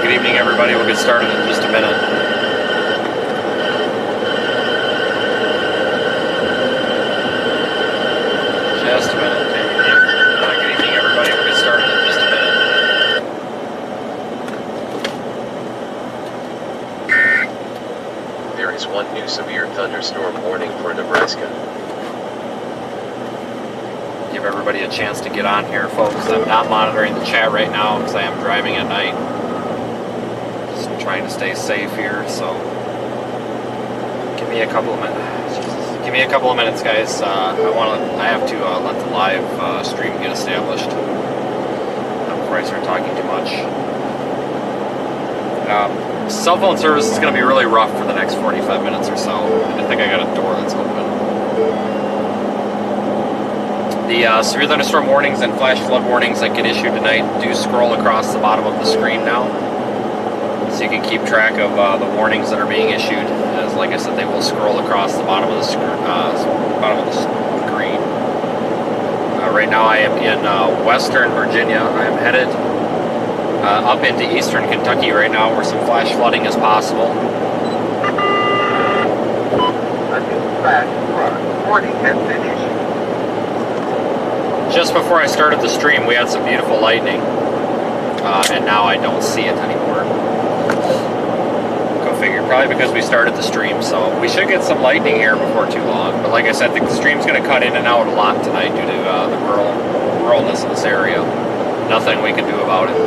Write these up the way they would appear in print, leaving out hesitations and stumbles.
Good evening, everybody. We'll get started in just a minute. Just a minute. Good evening, everybody. We'll get started in just a minute. There is one new severe thunderstorm warning for Nebraska. Give everybody a chance to get on here, folks. I'm not monitoring the chat right now because I am driving at night. Just trying to stay safe here, so give me a couple of minutes. Give me a couple of minutes, guys. I have to let the live stream get established before I start talking too much. Cell phone service is going to be really rough for the next 45 minutes or so. I think I got a door that's open. The severe thunderstorm warnings and flash flood warnings that get issued tonight do scroll across the bottom of the screen now, so you can keep track of the warnings that are being issued. As like I said, they will scroll across the bottom of the screen. Right now, I am in western Virginia. I am headed up into eastern Kentucky right now, where some flash flooding is possible. A new flash flood warning has been issued. Just before I started the stream, we had some beautiful lightning, and now I don't see it anymore. Go figure, probably because we started the stream, so we should get some lightning here before too long. But like I said, the stream's going to cut in and out a lot tonight due to the ruralness of this area. Nothing we can do about it.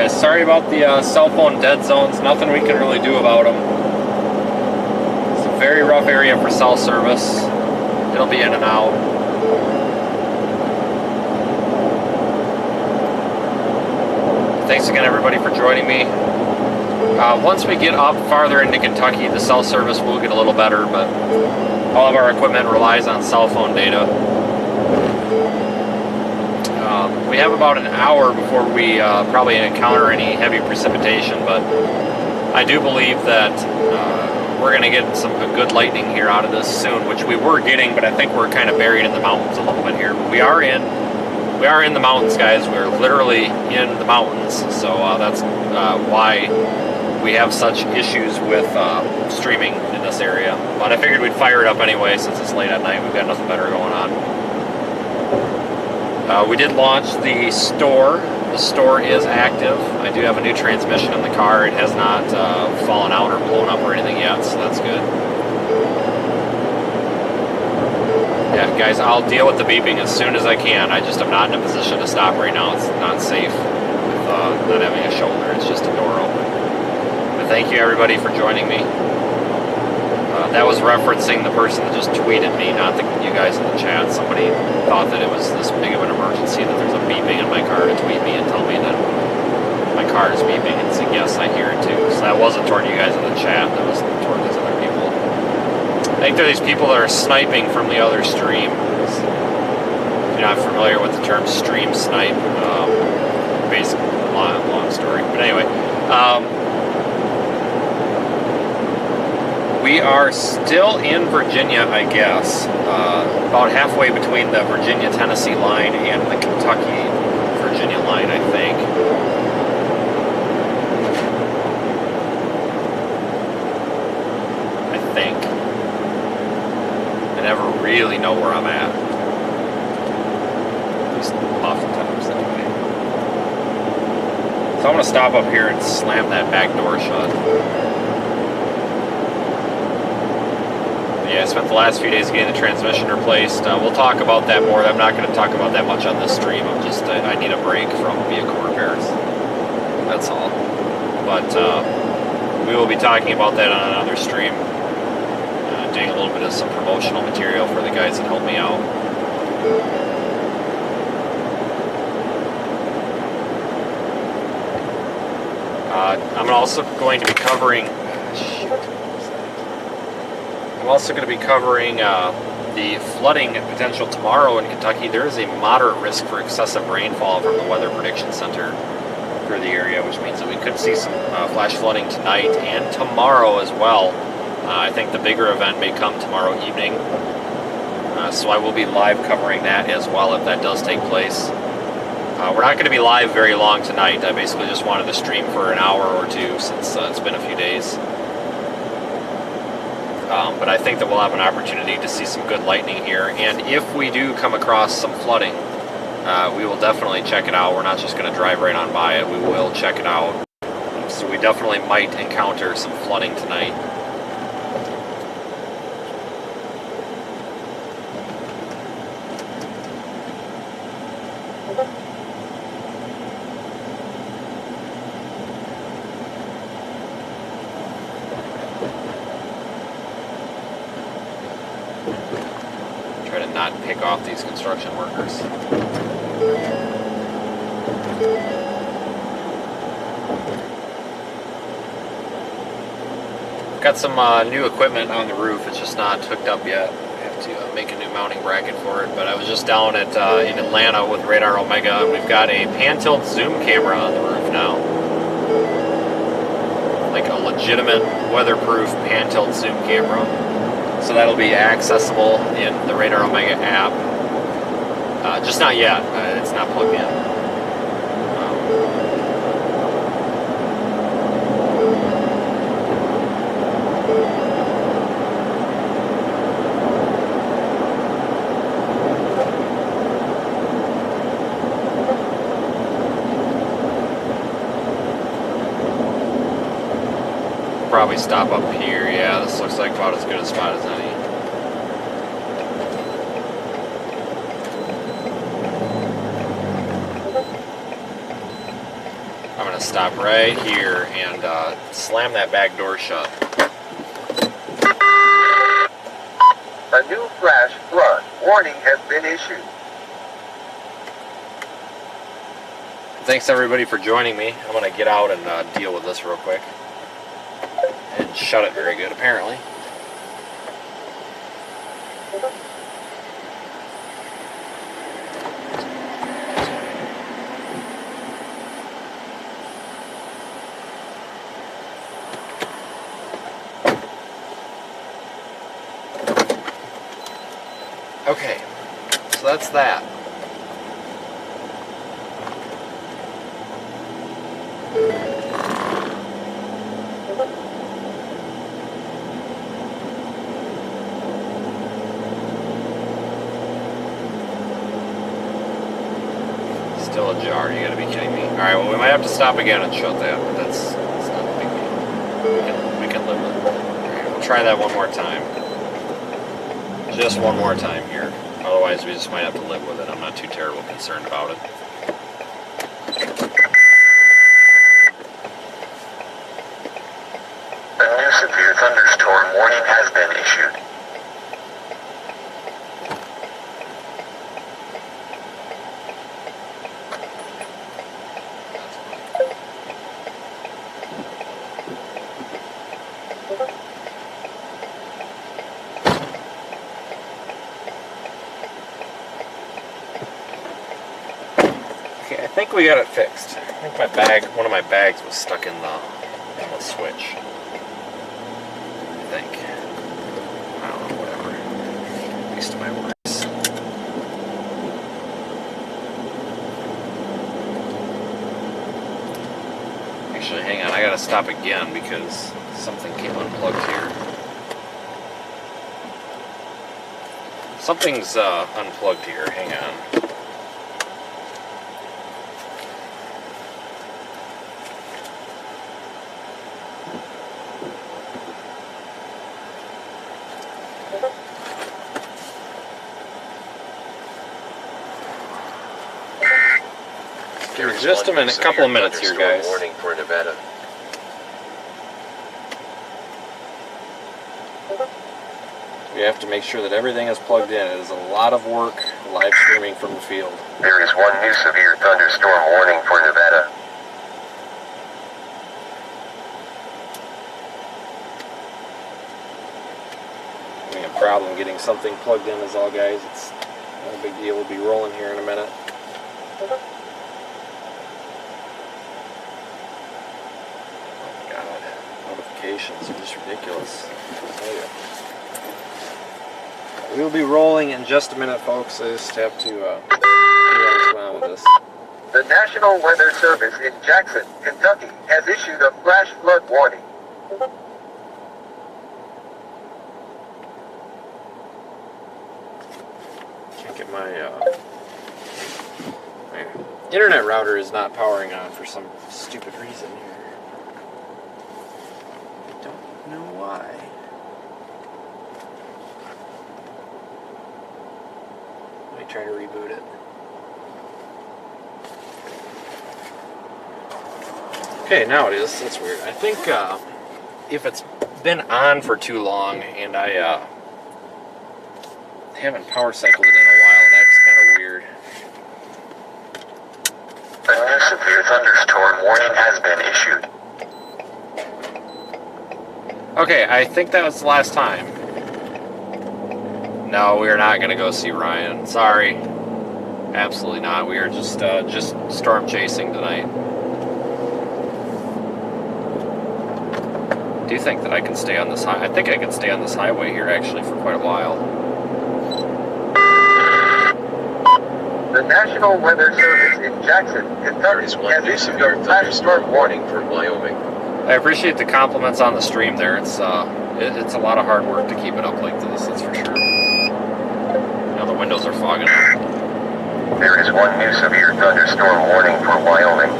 Sorry about the cell phone dead zones. Nothing we can really do about them. It's a very rough area for cell service. It'll be in and out. Thanks again, everybody, for joining me. Once we get up farther into Kentucky, the cell service will get a little better, but all of our equipment relies on cell phone data. We have about an hour before we probably encounter any heavy precipitation, but I do believe that we're going to get some good lightning here out of this soon, which we were getting, but I think we're kind of buried in the mountains a little bit here. But we are in the mountains, guys. We're literally in the mountains, so that's why we have such issues with streaming in this area. But I figured we'd fire it up anyway since it's late at night. We've got nothing better going on. We did launch the store. The store is active. I do have a new transmission in the car. It has not fallen out or blown up or anything yet, so that's good. Yeah, guys, I'll deal with the beeping as soon as I can. I just am not in a position to stop right now. It's not safe with not having a shoulder. It's just a door open. But thank you everybody for joining me. That was referencing the person that just tweeted me, not you guys in the chat. Somebody thought that it was this big of an emergency that there's a beeping in my car to tweet me and tell me that my car is beeping and say, yes, I hear it too. So that wasn't toward you guys in the chat. That was toward these other people. I think there are these people that are sniping from the other stream. If you're not familiar with the term stream snipe, basically, long story. But anyway, we are still in Virginia, I guess, about halfway between the Virginia-Tennessee line and the Kentucky-Virginia line, I think. I never really know where I'm at. At least oftentimes, anyway. So I'm going to stop up here and slam that back door shut. Yeah, I spent the last few days getting the transmission replaced. We'll talk about that more. I'm not going to talk about that much on this stream. I need a break from vehicle repairs. That's all. But we will be talking about that on another stream. Doing a little bit of some promotional material for the guys that help me out. I'm also going to be covering the flooding potential tomorrow in Kentucky. There is a moderate risk for excessive rainfall from the Weather Prediction Center for the area, which means that we could see some flash flooding tonight and tomorrow as well. I think the bigger event may come tomorrow evening, so I will be live covering that as well if that does take place. We're not going to be live very long tonight. I basically just wanted to stream for an hour or two since it's been a few days. But I think that we'll have an opportunity to see some good lightning here, and if we do come across some flooding, we will definitely check it out. We're not just going to drive right on by it. We will check it out. So we definitely might encounter some flooding tonight. Try to not pick off these construction workers. Got some new equipment on the roof. It's just not hooked up yet. I have to make a new mounting bracket for it. But I was just down at in Atlanta with Radar Omega, and we've got a pan-tilt zoom camera on the roof now. Like a legitimate weatherproof pan-tilt zoom camera. So that'll be accessible in the Radar Omega app. Just not yet. It's not plugged in. Probably stop up here. Yeah, this looks like about as good a spot as any. I'm going to stop right here and slam that back door shut. A new flash flood warning has been issued. Thanks everybody for joining me. I'm going to get out and deal with this real quick. And shut it very good, apparently. Okay, so that's that. Still ajar, you gotta be kidding me. Alright, well we might have to stop again and shut that, but that's not a big deal. We can live with it. Alright, we'll try that one more time. Just one more time here. Otherwise, we just might have to live with it. I'm not too terribly concerned about it. A new severe thunderstorm warning has been issued. Okay, I think we got it fixed. I think one of my bags was stuck in the switch. I think. I don't know, whatever. At least my works. Actually, hang on, I gotta stop again because something came unplugged here. Something's unplugged here, hang on. Just a minute, a couple of minutes here, guys. Warning for Nevada. We have to make sure that everything is plugged in. It is a lot of work live streaming from the field. There is one new severe thunderstorm warning for Nevada. Having a problem getting something plugged in is all, guys. It's not a big deal. We'll be rolling here in a minute. Notifications are just ridiculous. We'll be rolling in just a minute, folks. I just have to figure out what's going on with this. The National Weather Service in Jackson, Kentucky, has issued a flash flood warning. Can't get my internet router is not powering on for some stupid reason here. Don't know why. Let me try to reboot it. Okay, now it is. That's weird. I think if it's been on for too long and I haven't power cycled it in a while, that's kind of weird. A new severe thunderstorm warning has been issued. Okay, I think that was the last time. No, we are not going to go see Ryan. Sorry. Absolutely not. We are just storm chasing tonight. Do you think that I can stay on this I think I can stay on this highway here actually for quite a while. The National Weather Service in Jackson, There Kentucky, is one has new issued severe a flash thunderstorm flood warning warning. for Wyoming. I appreciate the compliments on the stream there. It's it's a lot of hard work to keep it up like this, that's for sure. Now the windows are fogging up. There is one new severe thunderstorm warning for Wyoming.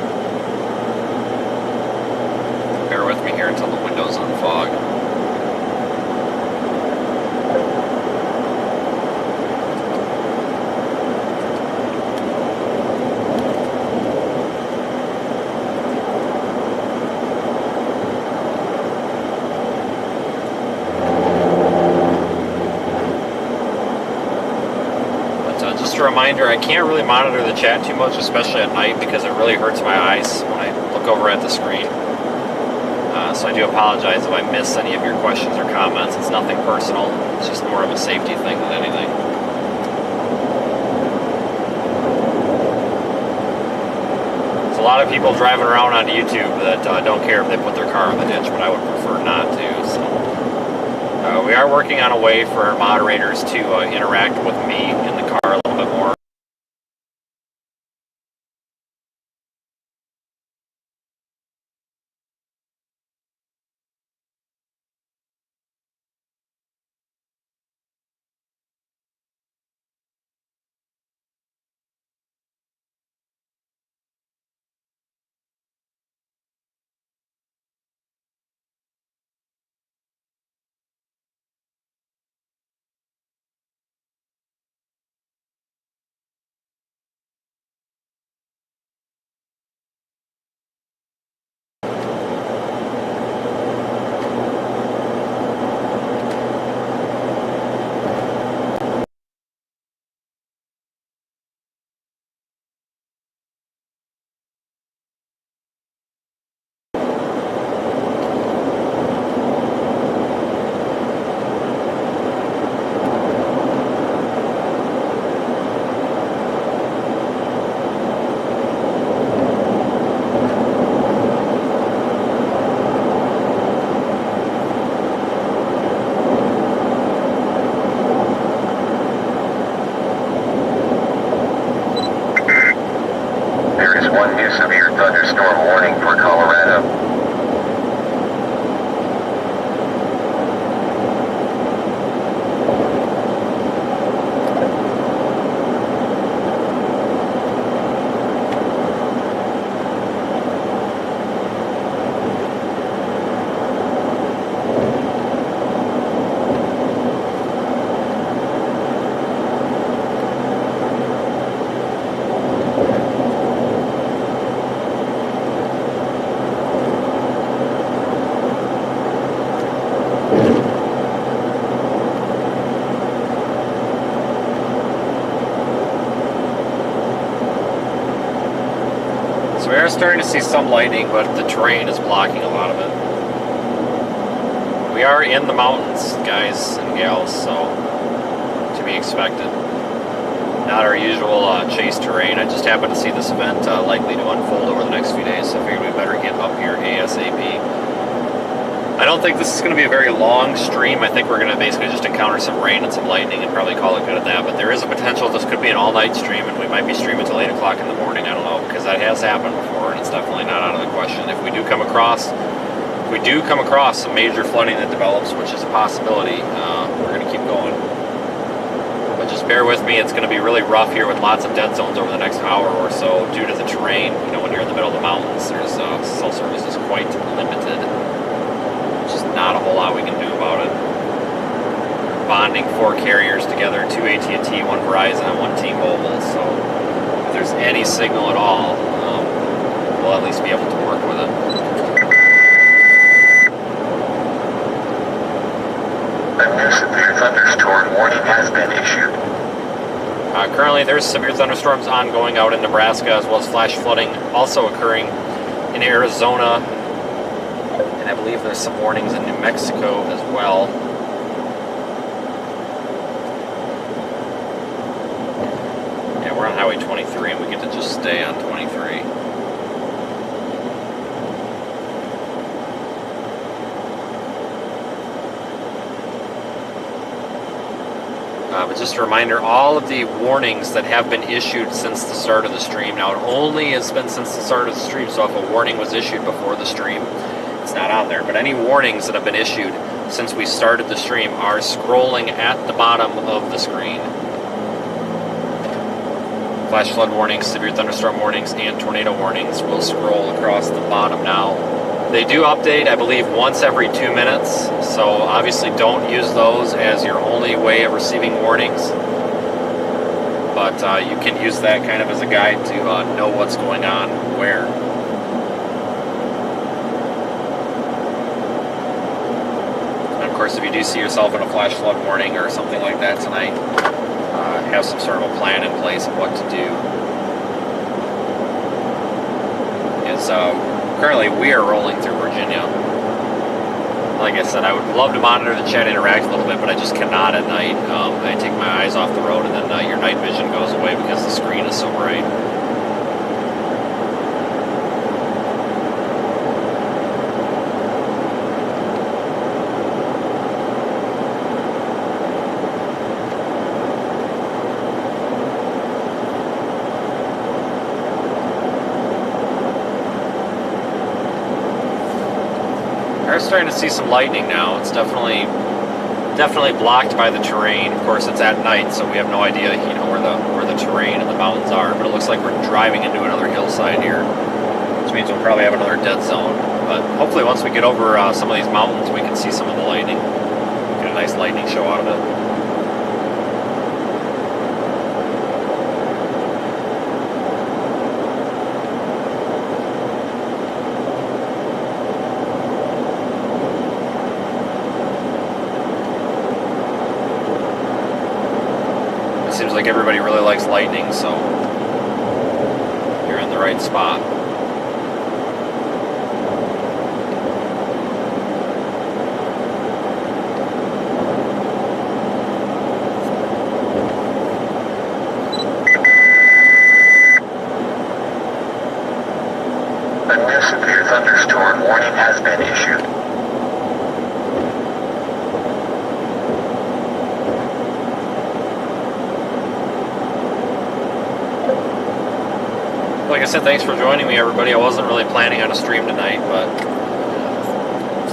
Bear with me here until the windows unfog. Just a reminder, I can't really monitor the chat too much, especially at night, because it really hurts my eyes when I look over at the screen. So I do apologize if I miss any of your questions or comments. It's nothing personal. It's just more of a safety thing than anything. There's a lot of people driving around on YouTube that don't care if they put their car in the ditch, but I would prefer not to. So we are working on a way for our moderators to interact with me in the car a little bit more. new severe thunderstorm warning for Colorado. So we are starting to see some lightning, but the terrain is blocking a lot of it. We are in the mountains, guys and gals, so to be expected. Not our usual chase terrain. I just happened to see this event likely to unfold over the next few days, so I figured we better get up here ASAP. I don't think this is going to be a very long stream. I think we're going to basically just encounter some rain and some lightning and probably call it good at that. But there is a potential this could be an all-night stream, and we might be streaming till 8 o'clock in the morning. I don't know, because that has happened before, and it's definitely not out of the question. If we do come across some major flooding that develops, which is a possibility, we're going to keep going. But just bear with me. It's going to be really rough here with lots of dead zones over the next hour or so due to the terrain. You know, when you're in the middle of the mountains, there's cell service is quite limited. Just not a whole lot we can do about it. Bonding 4 carriers together, 2 AT&T, 1 Verizon, and 1 T-Mobile. So if there's any signal at all, we'll at least be able to work with it. A new severe thunderstorm warning has been issued. Currently, there's severe thunderstorms ongoing out in Nebraska, as well as flash flooding also occurring in Arizona. And I believe there's some warnings in New Mexico as well. Yeah, we're on Highway 23 and we get to just stay on 23. But just a reminder, all of the warnings that have been issued since the start of the stream. Now, it only has been since the start of the stream, so if a warning was issued before the stream, it's not on there. But any warnings that have been issued since we started the stream are scrolling at the bottom of the screen. Flash flood warnings, severe thunderstorm warnings, and tornado warnings will scroll across the bottom now. They do update, I believe, once every 2 minutes, so obviously don't use those as your only way of receiving warnings. But you can use that kind of as a guide to know what's going on where. And of course, if you do see yourself in a flash flood warning or something like that tonight, have some sort of a plan in place of what to do. Currently, we are rolling through Virginia. Like I said, I would love to monitor the chat, interact a little bit, but I just cannot at night. I take my eyes off the road, and then your night vision goes away because the screen is so bright. We're starting to see some lightning now. It's definitely blocked by the terrain. Of course, it's at night, so we have no idea, you know, where the terrain and the mountains are. But it looks like we're driving into another hillside here, which means we'll probably have another dead zone. But hopefully, once we get over some of these mountains, we can see some of the lightning. Get a nice lightning show out of it. Seems like everybody really likes lightning, so you're in the right spot. A new severe thunderstorm warning has been issued. Well, like I said, thanks for joining me, everybody. I wasn't really planning on a stream tonight, but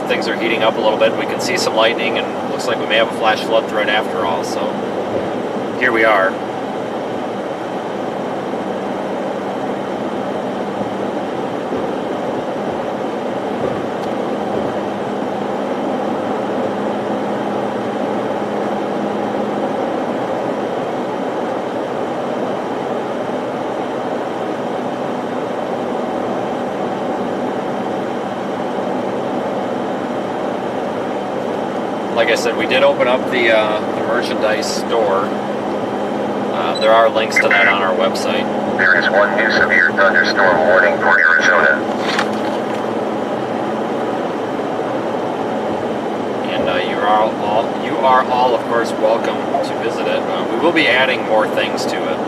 things are heating up a little bit. We can see some lightning, and it looks like we may have a flash flood threat after all, so here we are. Like I said, we did open up the merchandise store. There are links to that on our website. There is one new severe thunderstorm warning for Arizona. And you are all, of course, welcome to visit it. We will be adding more things to it.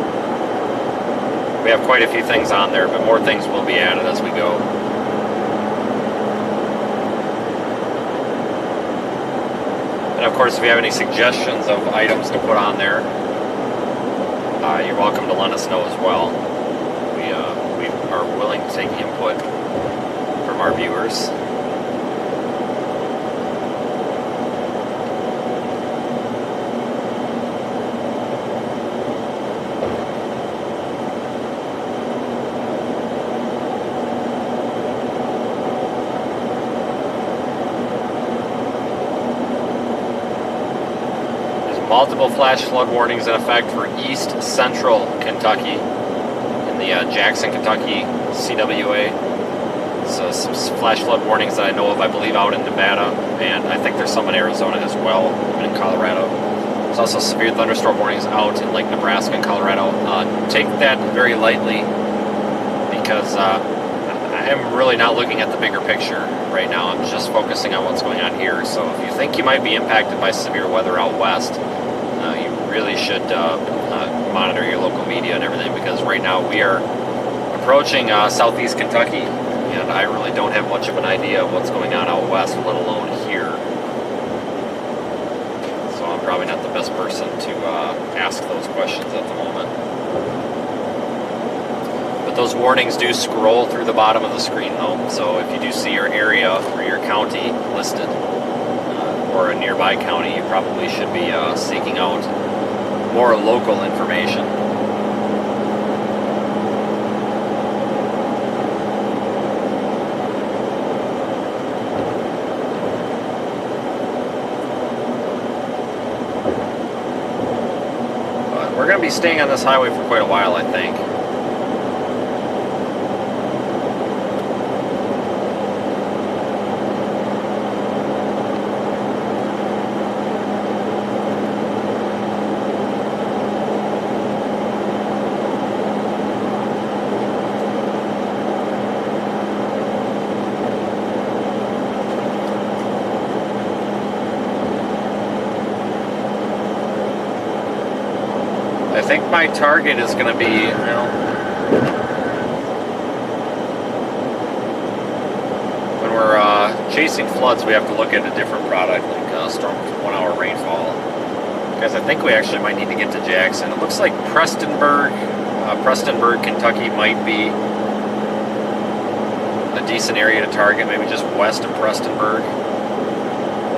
We have quite a few things on there, but more things will be added as we go. And of course, if you have any suggestions of items to put on there, you're welcome to let us know as well. We are willing to take input from our viewers. Multiple flash flood warnings in effect for east central Kentucky in the Jackson, Kentucky CWA. So some flash flood warnings that I know of, I believe, out in Nevada, and I think there's some in Arizona as well, and in Colorado. There's also severe thunderstorm warnings out in like Nebraska and Colorado. Take that very lightly, because I am really not looking at the bigger picture right now. I'm just focusing on what's going on here. So if you think you might be impacted by severe weather out west, you really should monitor your local media and everything, because right now we are approaching southeast Kentucky, and I really don't have much of an idea of what's going on out west, let alone here. So I'm probably not the best person to ask those questions at the moment. But those warnings do scroll through the bottom of the screen though, so if you do see your area or your county listed, or a nearby county, you probably should be seeking out more local information. But we're going to be staying on this highway for quite a while, I think. I think my target is going to be, when we're chasing floods, we have to look at a different product, like storm 1 hour rainfall. Guys, I think we actually might need to get to Jackson. It looks like Prestonburg, Kentucky might be a decent area to target, maybe just west of Prestonburg,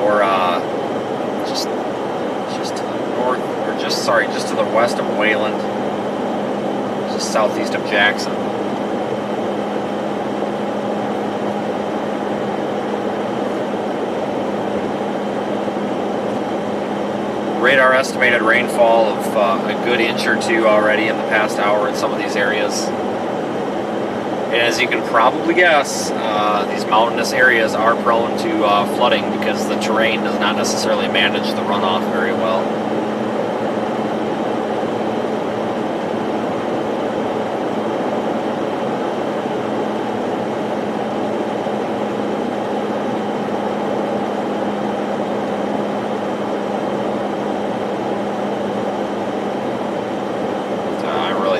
or just to the north, or just to the west of Wayland, just southeast of Jackson. Radar estimated rainfall of a good inch or two already in the past hour in some of these areas. And as you can probably guess, these mountainous areas are prone to flooding because the terrain does not necessarily manage the runoff very well.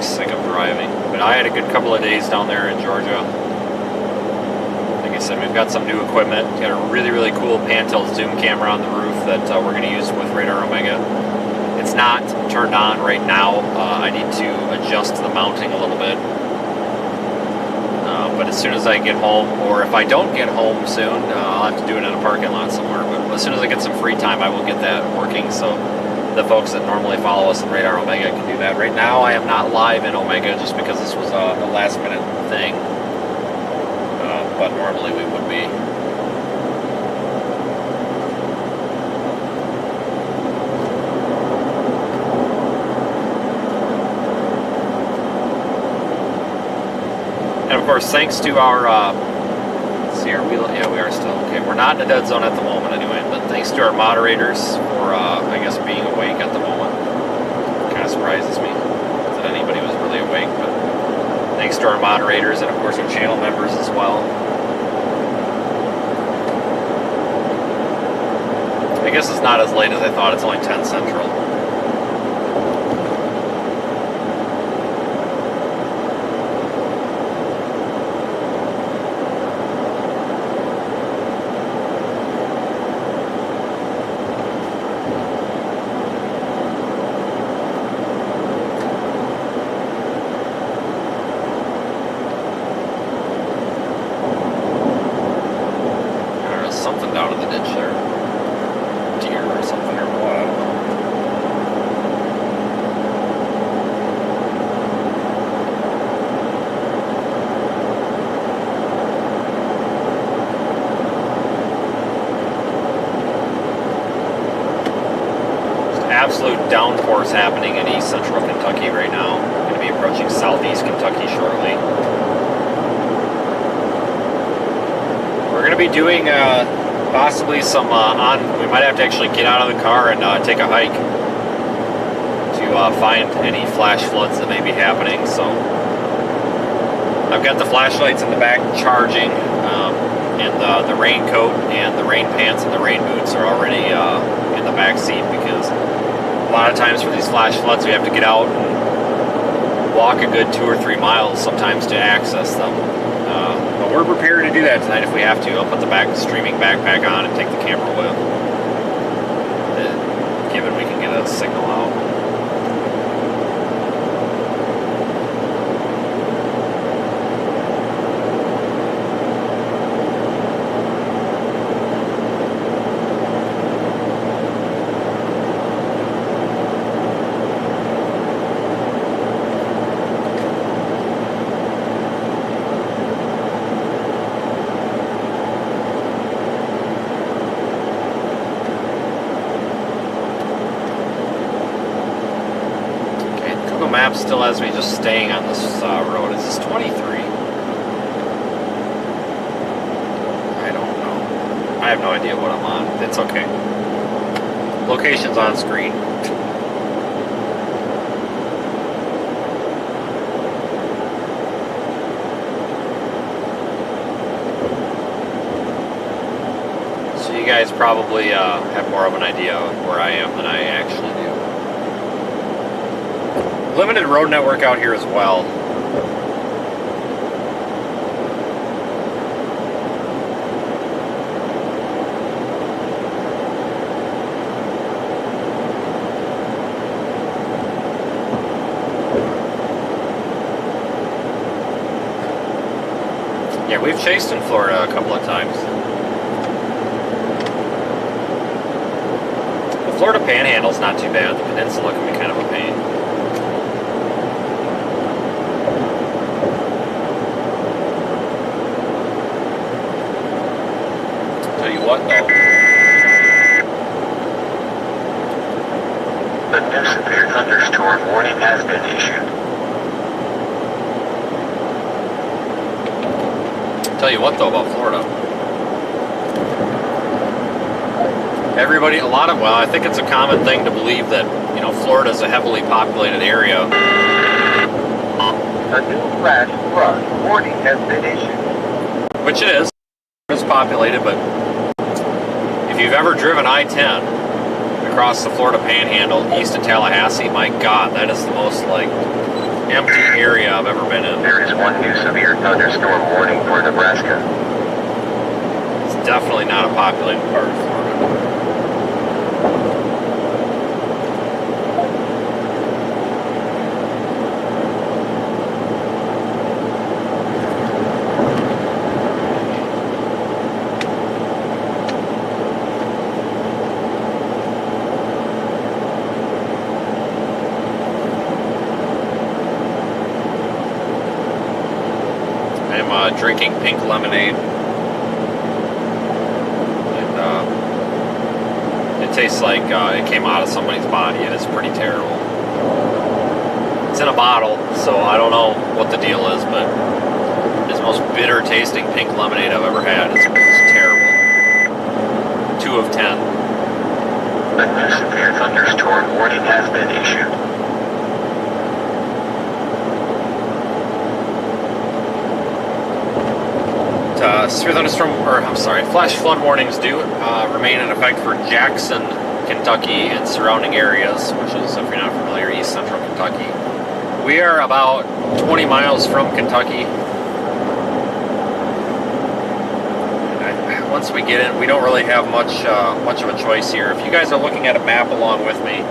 Sick of driving, but I had a good couple of days down there in Georgia. Like I said, we've got some new equipment. We've got a really cool pan-tilt zoom camera on the roof that we're going to use with Radar Omega. It's not turned on right now. I need to adjust the mounting a little bit. But as soon as I get home, or if I don't get home soon, I'll have to do it in a parking lot somewhere. But as soon as I get some free time, I will get that working. So the folks that normally follow us in Radar Omega can do that. Right now, I am not live in Omega just because this was a last minute thing. But normally we would be. And of course, thanks to our, let's see, yeah, we are still, okay, we're not in a dead zone at the moment anyway, but thanks to our moderators for, I guess, being awake at the moment. Kind of surprises me that anybody was really awake, but thanks to our moderators and of course our channel members as well. I guess it's not as late as I thought, it's only 10 Central. Something down in the ditch there. Deer or something or what, I don't know. Just absolute downpours happening in east central Kentucky right now. Going to be approaching southeast Kentucky shortly. We're going to be doing possibly some we might have to actually get out of the car and take a hike to find any flash floods that may be happening. So I've got the flashlights in the back charging, and the raincoat and the rain pants and the rain boots are already in the back seat, because a lot of times for these flash floods we have to get out and walk a good 2 or 3 miles sometimes to access them. But we're prepared to do that tonight if we have to. I'll put the streaming backpack on and take the camera with, given we can get a signal out. Map still has me just staying on this road. Is this 23? I don't know. I have no idea what I'm on. It's okay. Location's on screen. So you guys probably have more of an idea of where I am than I actually do. Limited road network out here as well. Yeah, we've chased in Florida a couple of times. The Florida Panhandle's not too bad. The peninsula can be kind of a pain. What though? The new severe thunderstorm warning has been issued. Tell you what though about Florida. Everybody, well, I think it's a common thing to believe that, you know, Florida is a heavily populated area. A new flash flood warning has been issued. Which it is. It's populated, but if you've ever driven I-10 across the Florida Panhandle east of Tallahassee, my God, that is the most, like, empty area I've ever been in. There is one new severe thunderstorm warning for Nebraska. It's definitely not a populated part of Florida. drinking pink lemonade. It tastes like it came out of somebody's body. It is pretty terrible. It's in a bottle, so I don't know what the deal is, but it's the most bitter tasting pink lemonade I've ever had. It's terrible. 2 of 10. A new severe thunderstorm warning has been issued. Severe thunderstorm, flash flood warnings do remain in effect for Jackson, Kentucky, and surrounding areas, which is, if you're not familiar, east central Kentucky. We are about 20 miles from Kentucky. Once we get in, we don't really have much of a choice here. If you guys are looking at a map along with me,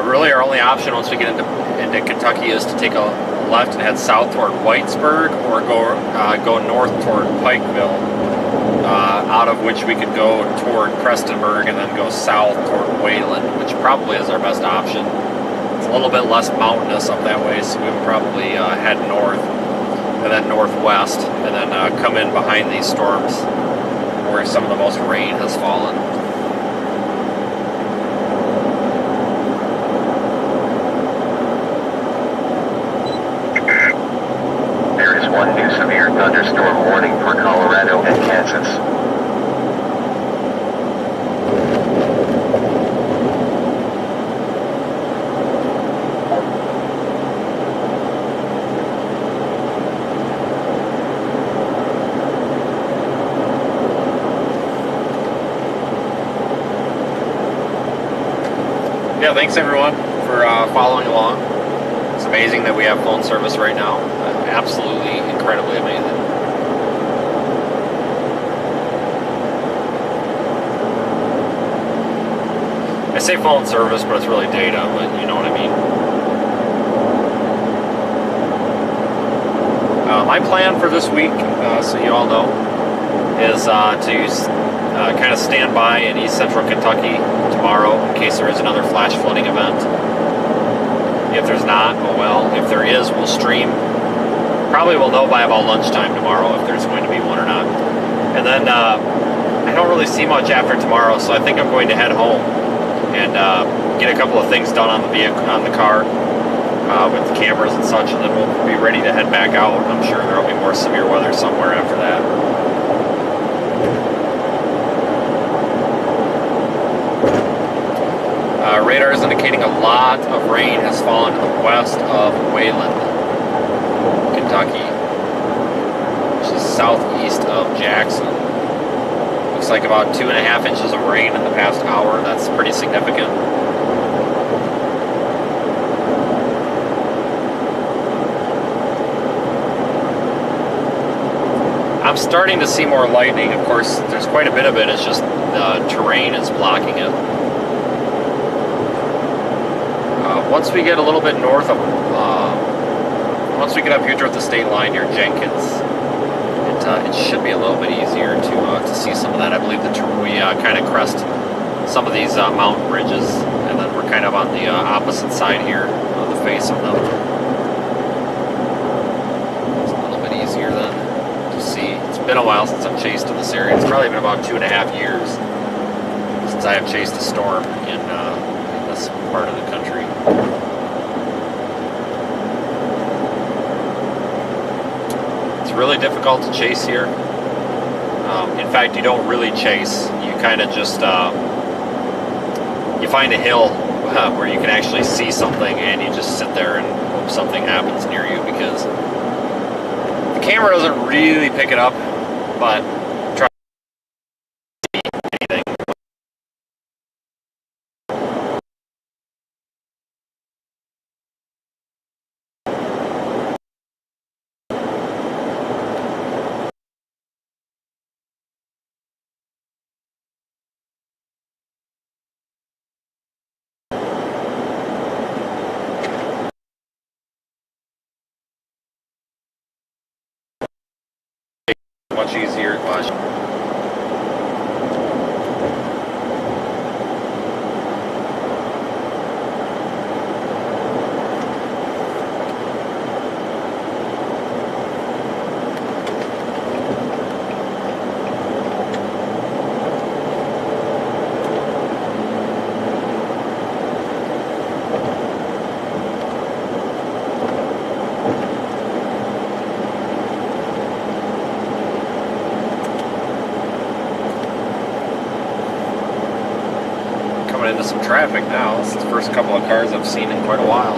really our only option once we get into Kentucky is to take a left and head south toward Whitesburg, or go north toward Pikeville, out of which we could go toward Prestonburg and then go south toward Wayland, which probably is our best option. It's a little bit less mountainous up that way, so we would probably head north and then northwest, and then come in behind these storms where some of the most rain has fallen. One new severe thunderstorm warning for Colorado and Kansas. Yeah, thanks everyone for following along. It's amazing that we have phone service right now. Absolutely incredibly amazing. I say phone service, but it's really data, but you know what I mean. My plan for this week, so you all know, is to kind of stand by in east central Kentucky tomorrow in case there is another flash flooding event. If there's not, oh well. If there is, we'll stream. Probably will know by about lunchtime tomorrow if there's going to be one or not. And then I don't really see much after tomorrow, so I think I'm going to head home and get a couple of things done on the vehicle, on the car, with the cameras and such, and then we'll be ready to head back out. I'm sure there will be more severe weather somewhere after that. Radar is indicating a lot of rain has fallen to the west of Wayland, Kentucky, which is southeast of Jackson. Looks like about 2.5 inches of rain in the past hour. That's pretty significant. I'm starting to see more lightning. Of course, there's quite a bit of it. It's just the terrain is blocking it. Once we get a little bit north of, once we get up here toward the state line near Jenkins, it should be a little bit easier to see some of that. I believe we kind of crest some of these mountain ridges, and then we're kind of on the opposite side here, on the face of them. It's a little bit easier then to see. It's been a while since I've chased in this area. It's probably been about 2.5 years since I have chased a storm in this part of the country. It's really difficult to chase here. In fact, you don't really chase. You kind of just you find a hill where you can actually see something, and you just sit there and hope something happens near you, because the camera doesn't really pick it up, but try to see anything. Much easier. traffic now. This is the first couple of cars I've seen in quite a while.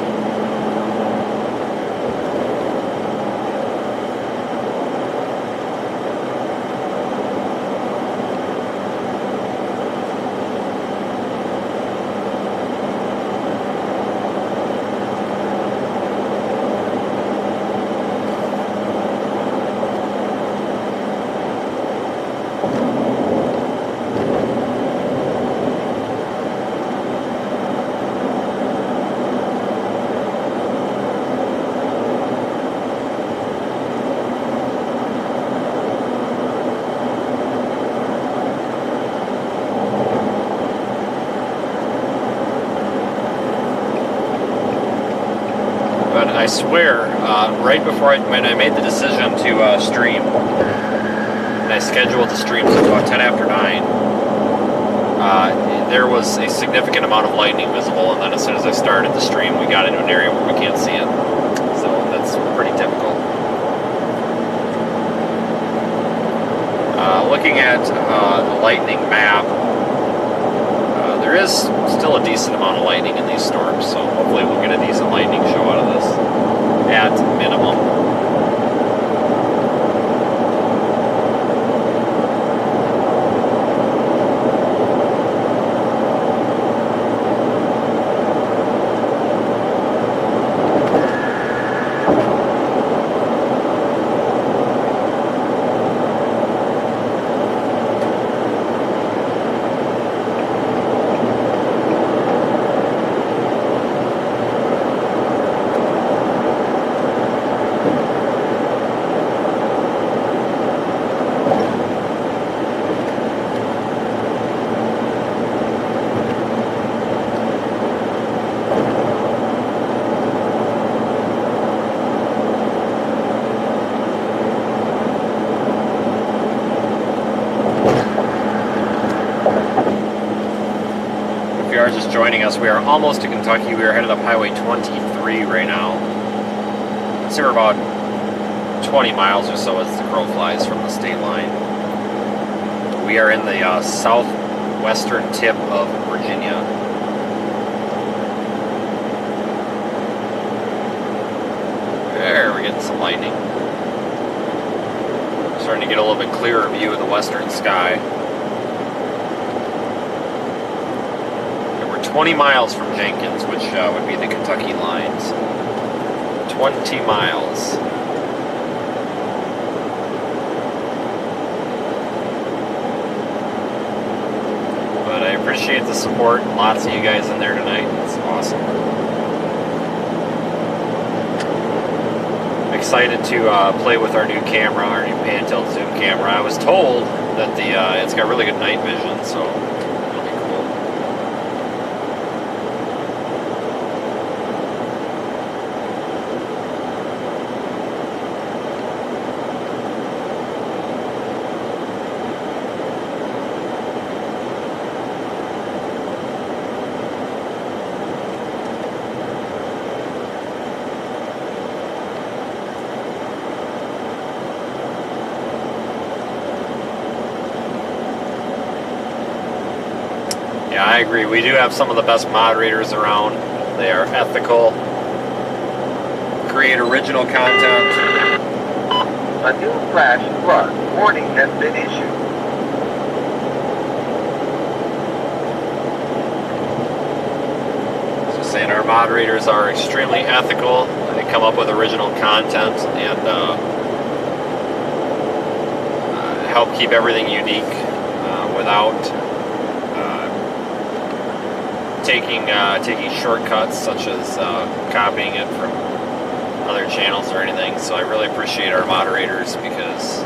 I swear, right before when I made the decision to stream, and I scheduled the streams at about 10 after 9, there was a significant amount of lightning visible, and then as soon as I started the stream, we got into an area where we can't see it. So that's pretty typical. Looking at the lightning map, there is still a decent amount of lightning in these storms, so hopefully we'll get a decent lightning show out of this, at minimum. Just joining us, we are almost to Kentucky. We are headed up Highway 23 right now. So we're about 20 miles or so as the crow flies from the state line. We are in the southwestern tip of Virginia. There, we're getting some lightning. Starting to get a little bit clearer view of the western sky. 20 miles from Jenkins, which would be the Kentucky lines. 20 miles. But I appreciate the support. Lots of you guys in there tonight. It's awesome. I'm excited to play with our new camera, our new pan-tilt zoom camera. I was told that it's got really good night vision, so I agree. We do have some of the best moderators around. They are ethical, create original content. A new flash flood warning has been issued. So saying our moderators are extremely ethical. They come up with original content and help keep everything unique without taking shortcuts such as copying it from other channels or anything. So I really appreciate our moderators because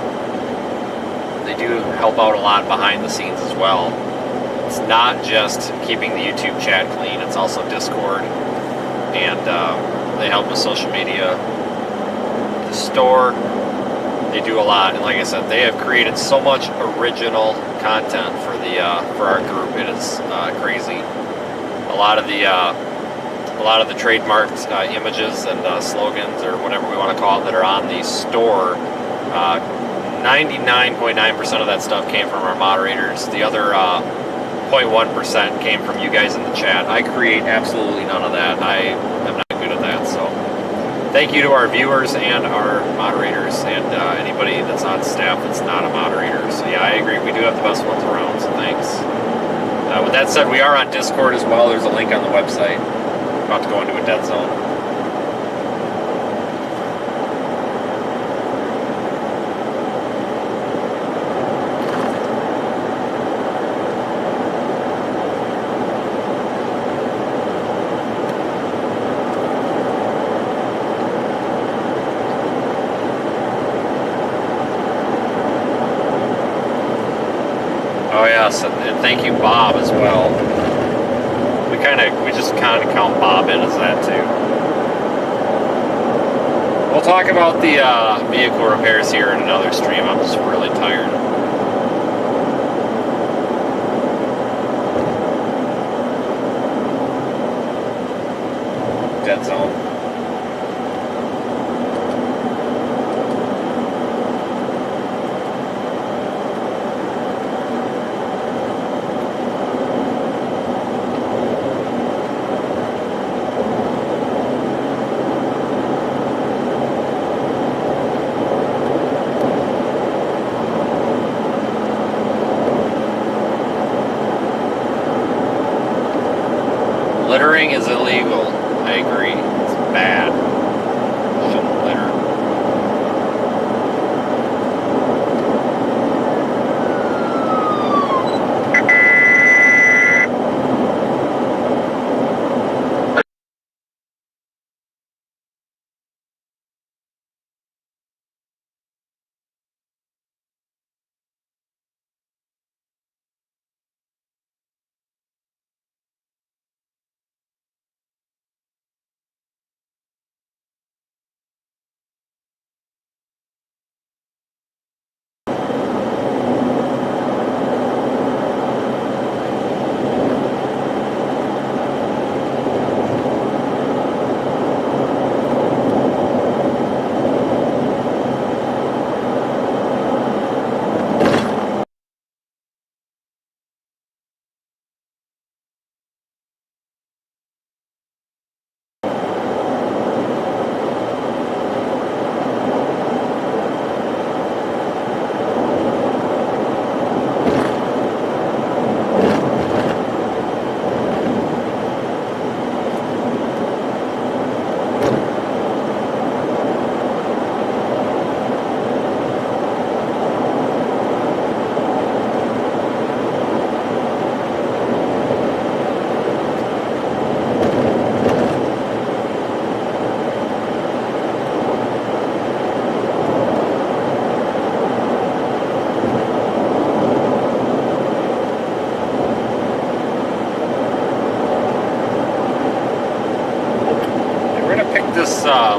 they do help out a lot behind the scenes as well. It's not just keeping the YouTube chat clean, it's also Discord, and they help with social media, the store. They do a lot, and like I said, they have created so much original content for our group. It is crazy. A lot of the trademarked images and slogans, or whatever we want to call it, that are on the store, 99.9% of that stuff came from our moderators. The other 0.1% came from you guys in the chat. I create absolutely none of that. I am not good at that. So thank you to our viewers and our moderators and anybody that's on staff that's not a moderator. So yeah, I agree. We do have the best ones around, so thanks. With that said, we are on Discord as well. There's a link on the website. About to go into a dead zone. Oh yes, and thank you, Bob, as well. We just kind of count Bob in as that too. We'll talk about the vehicle repairs here in another stream. I'm just really tired. Dead zone. Littering is illegal. I agree. It's bad. Shouldn't litter.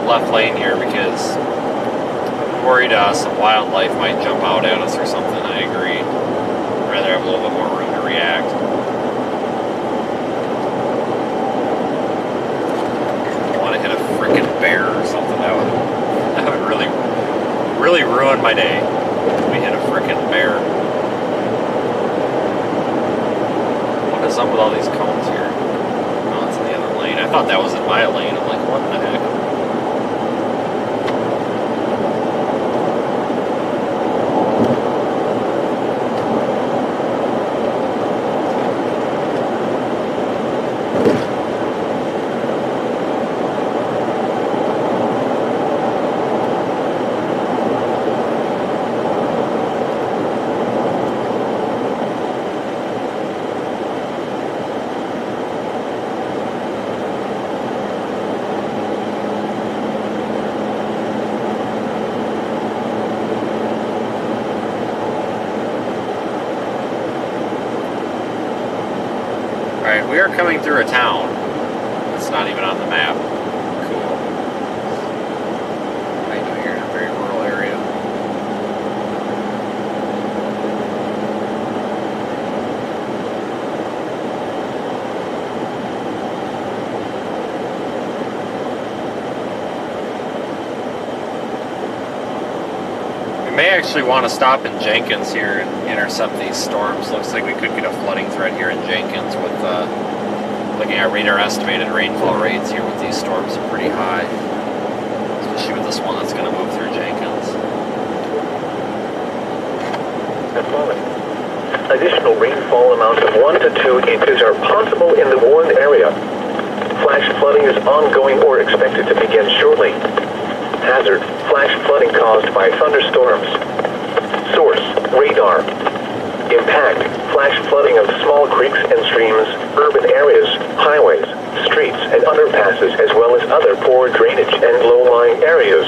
Left lane here because I'm worried some wildlife might jump out at us or something. I agree. I'd rather have a little bit more room to react. I want to hit a freaking bear or something. That would really ruin my day. If we hit a freaking bear. What is up with all these cones here? Oh, it's in the other lane. I thought that was in my lane. I'm like, what the heck? We are coming through a town. It's not even on the map. Cool. I know you're in a very rural area. We may actually want to stop in Jenkins here and intercept these storms. Looks like we could get a flooding threat here in Jenkins with looking at radar estimated rainfall rates here with these storms are pretty high, especially with this one that's going to move through Jenkins. Additional rainfall amounts of 1 to 2 inches are possible in the warned area. Flash flooding is ongoing or expected to begin shortly. Hazard: flash flooding caused by thunderstorms. Source: radar. Impact: flash flooding of small creeks and streams, urban areas, highways, streets, and underpasses, as well as other poor drainage and low-lying areas.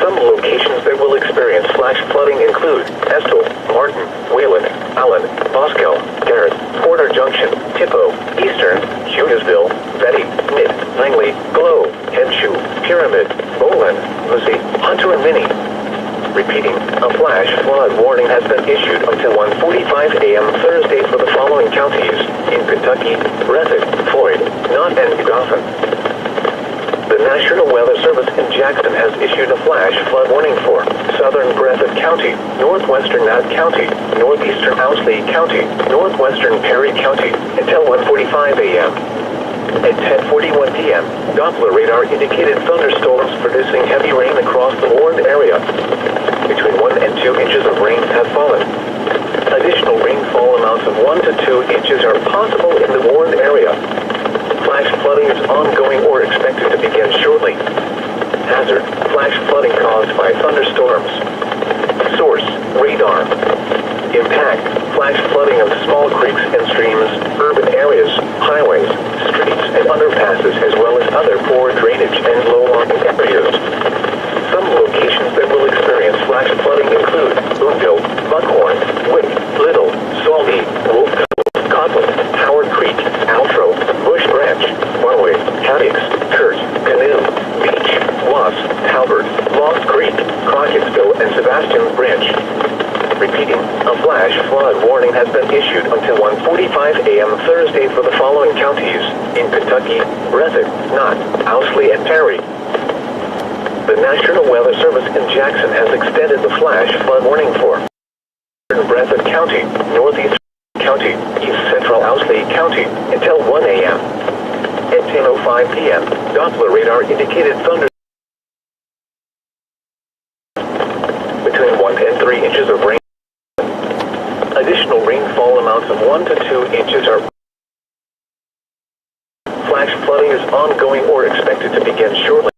Some locations that will experience flash flooding include Estill, Martin, Wayland, Allen, Bosco, Garrett, Porter Junction, Tippo, Eastern, Hughesville, Betty, Mid, Langley, Glow, Henshaw, Pyramid, Bowland, Lucy, Hunter, and Minnie. Repeating, a flash flood warning has been issued until 1:45 a.m. Thursday for the following counties in Kentucky: Breathitt, Floyd, Knott, and Dauphin. The National Weather Service in Jackson has issued a flash flood warning for southern Breathitt County, northwestern Knott County, northeastern Owsley County, northwestern Perry County until 1:45 a.m. At 10:41 p.m., Doppler radar indicated thunderstorms producing heavy rain across the warned area. Between 1 and 2 inches of rain have fallen. Additional rainfall amounts of 1 to 2 inches are possible in the warned area. Flash flooding is ongoing or expected to begin shortly. Hazard: flash flooding caused by thunderstorms. Source: radar. Impact: flash flooding of small creeks and streams, urban areas, highways, streets, and underpasses, as well as other poor drainage and low-lying areas. Some locations that will experience flash flooding include Boonville, Buckhorn, Wick, Little, Salty, Wolf Cove, Cotton, Howard Creek, Outro, Bush Branch, Barway, Haddix, Kurt, Canoe, Beach, Loss, Halbert, Lost Creek, Crockett'sville, and Sebastian Branch. Repeating, a flash flood warning has been issued until 1:45 a.m. Thursday for the following counties in Kentucky: Breathitt, Knott, Owsley, and Perry. The National Weather Service in Jackson has extended the flash flood warning for Breathitt County, northeast County, east central Owsley County until 1 a.m. At 10:05 p.m., Doppler radar indicated thunder between 1 and 3 inches of rain. Additional rainfall amounts of 1 to 2 inches are. Flash flooding is ongoing or expected to begin shortly.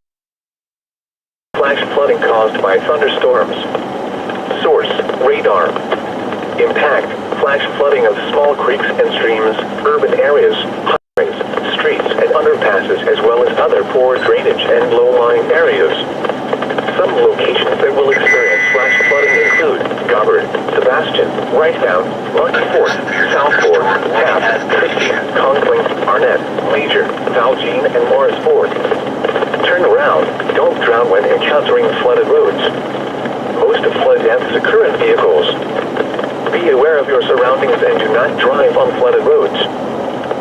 Flash flooding caused by thunderstorms. Source: radar. Impact: flash flooding of small creeks and streams, urban areas, highways, streets, and underpasses, as well as other poor drainage and low-lying areas. Some locations that will experience flash flooding include Gobbard, Sebastian, Wrightbound, Lucky Fort, South Fort, Taft, Christie, Conkling, Arnett, Major, Valjean, and Morris Ford. Turn around. Don't drown when encountering flooded roads. Most of flood deaths occur in vehicles. Be aware of your surroundings and do not drive on flooded roads.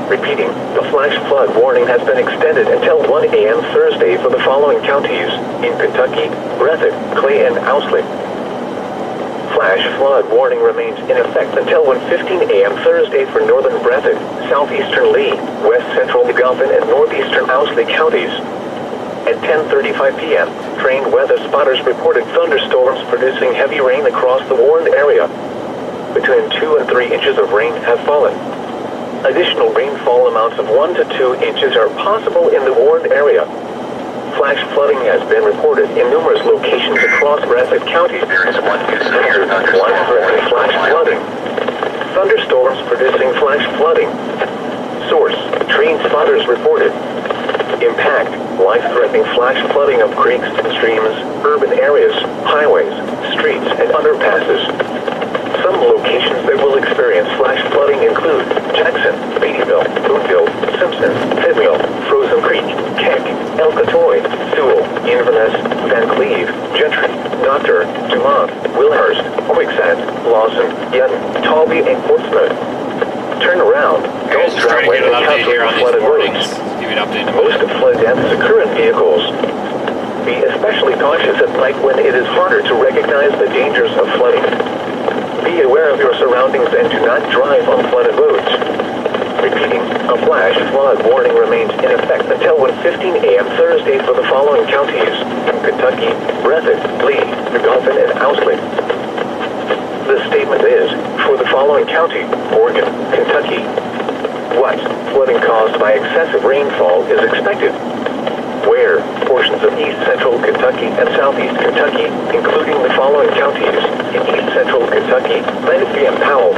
Repeating, the flash flood warning has been extended until 1 a.m. Thursday for the following counties in Kentucky: Breathitt, Clay, and Owsley. Flash flood warning remains in effect until 1:15 a.m. Thursday for northern Breathitt, southeastern Lee, west central Dauphin, and northeastern Owsley counties. At 10:35 p.m., trained weather spotters reported thunderstorms producing heavy rain across the warned area. Between 2 and 3 inches of rain have fallen. Additional rainfall amounts of 1 to 2 inches are possible in the warned area. Flash flooding has been reported in numerous locations across Breathitt County. There is one new severe thunderstorm warning for flash flooding. Thunderstorms producing flash flooding. Source: trained spotters reported. Impact: life-threatening flash flooding of creeks and streams, urban areas, highways, streets, and underpasses. Some locations that will experience flash flooding include Jackson, Beattyville, Boonville, Simpson, Fayetteville, Frozen Creek, Keck, Elkatoy, Sewell, Inverness, Van Cleve, Gentry, Doctor, Dumont, Wilhurst, Quicksand, Lawson, Yonge, Tolby, and Portsmouth. Turn around. Guys, just trying to get an update here on these warnings. Give you an update in a Most minute. of flood deaths occur in vehicles. Be especially cautious at night when it is harder to recognize the dangers of flooding. Be aware of your surroundings and do not drive on flooded roads. Repeating, a flash flood warning remains in effect until 1:15 a.m. Thursday for the following counties: Kentucky, Breathitt, Lee, Godwin, and Owsley. The statement is, for the following county: Morgan, Kentucky. What flooding caused by excessive rainfall is expected? Where portions of east central Kentucky and southeast Kentucky, including the following counties: in east central Kentucky, Menifee and Powell.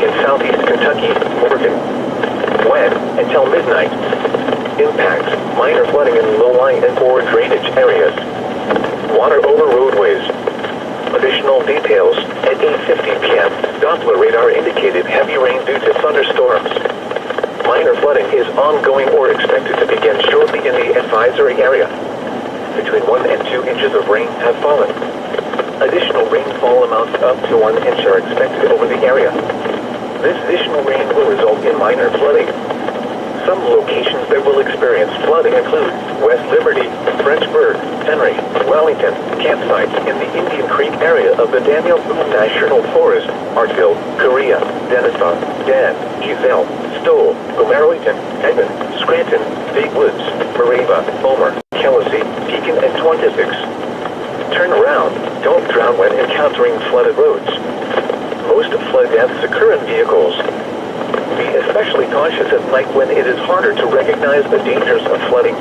In southeast Kentucky, Morgan. When? Until midnight. Impacts: minor flooding in low-lying and poor drainage areas. Water over roadways. Additional details: at 8:50 p.m., Doppler radar indicated heavy rain due to thunderstorms. Minor flooding is ongoing or expected to begin shortly in the advisory area. Between 1 and 2 inches of rain have fallen. Additional rainfall amounts up to 1 inch are expected over the area. This additional rain will result in minor flooding. Some locations that will experience flooding include West Liberty, Frenchburg, Henry, Wellington, campsites in the Indian Creek area of the Daniel Boone National Forest, Artville, Korea, Denison, Dan, Giselle, Stoll, Gomerowington, Edmond, Scranton, Big Woods, Mareva, Homer, Kelsey, Pekin, and 26. Turn around. Don't drown when encountering flooded roads. Most flood deaths occur in vehicles. Be especially cautious at night when it is harder to recognize the dangers of flooding.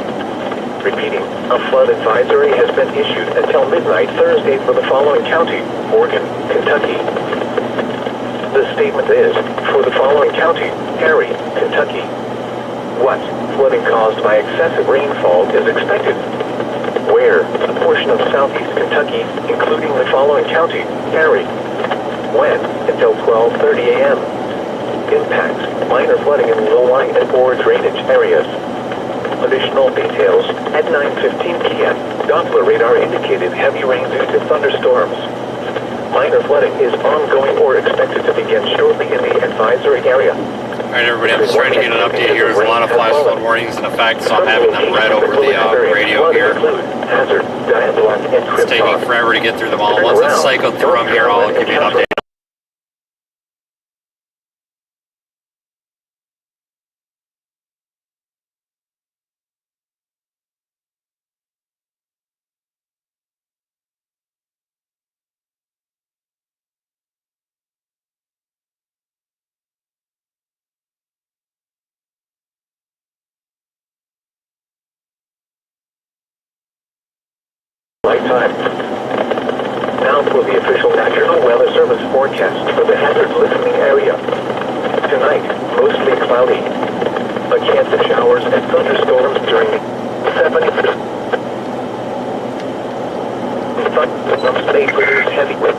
Repeating, a flood advisory has been issued until midnight Thursday for the following county: Morgan, Kentucky. The statement is, for the following county: Perry, Kentucky. What flooding caused by excessive rainfall is expected? Where? A portion of southeast Kentucky, including the following county: Perry. When? Until 12:30 a.m. Impacts: minor flooding in low-lying and poor drainage areas. Additional details: at 9:15 p.m., Doppler radar indicated heavy rain due to thunderstorms. Minor flooding is ongoing or expected to begin shortly in the advisory area. Alright everybody, I'm just trying to get an update here. There's a lot of flash flood warnings in effect, so I'm having them read over the radio here. Hazard, diablock, and It's taking forever to get through them all. Once it's cycled through them here, I'll give you an update. Time. Now for the official National Weather Service forecast for the hazard listening area. Tonight, mostly cloudy. A chance of showers and thunderstorms during 70%. Some may produce heavy wind.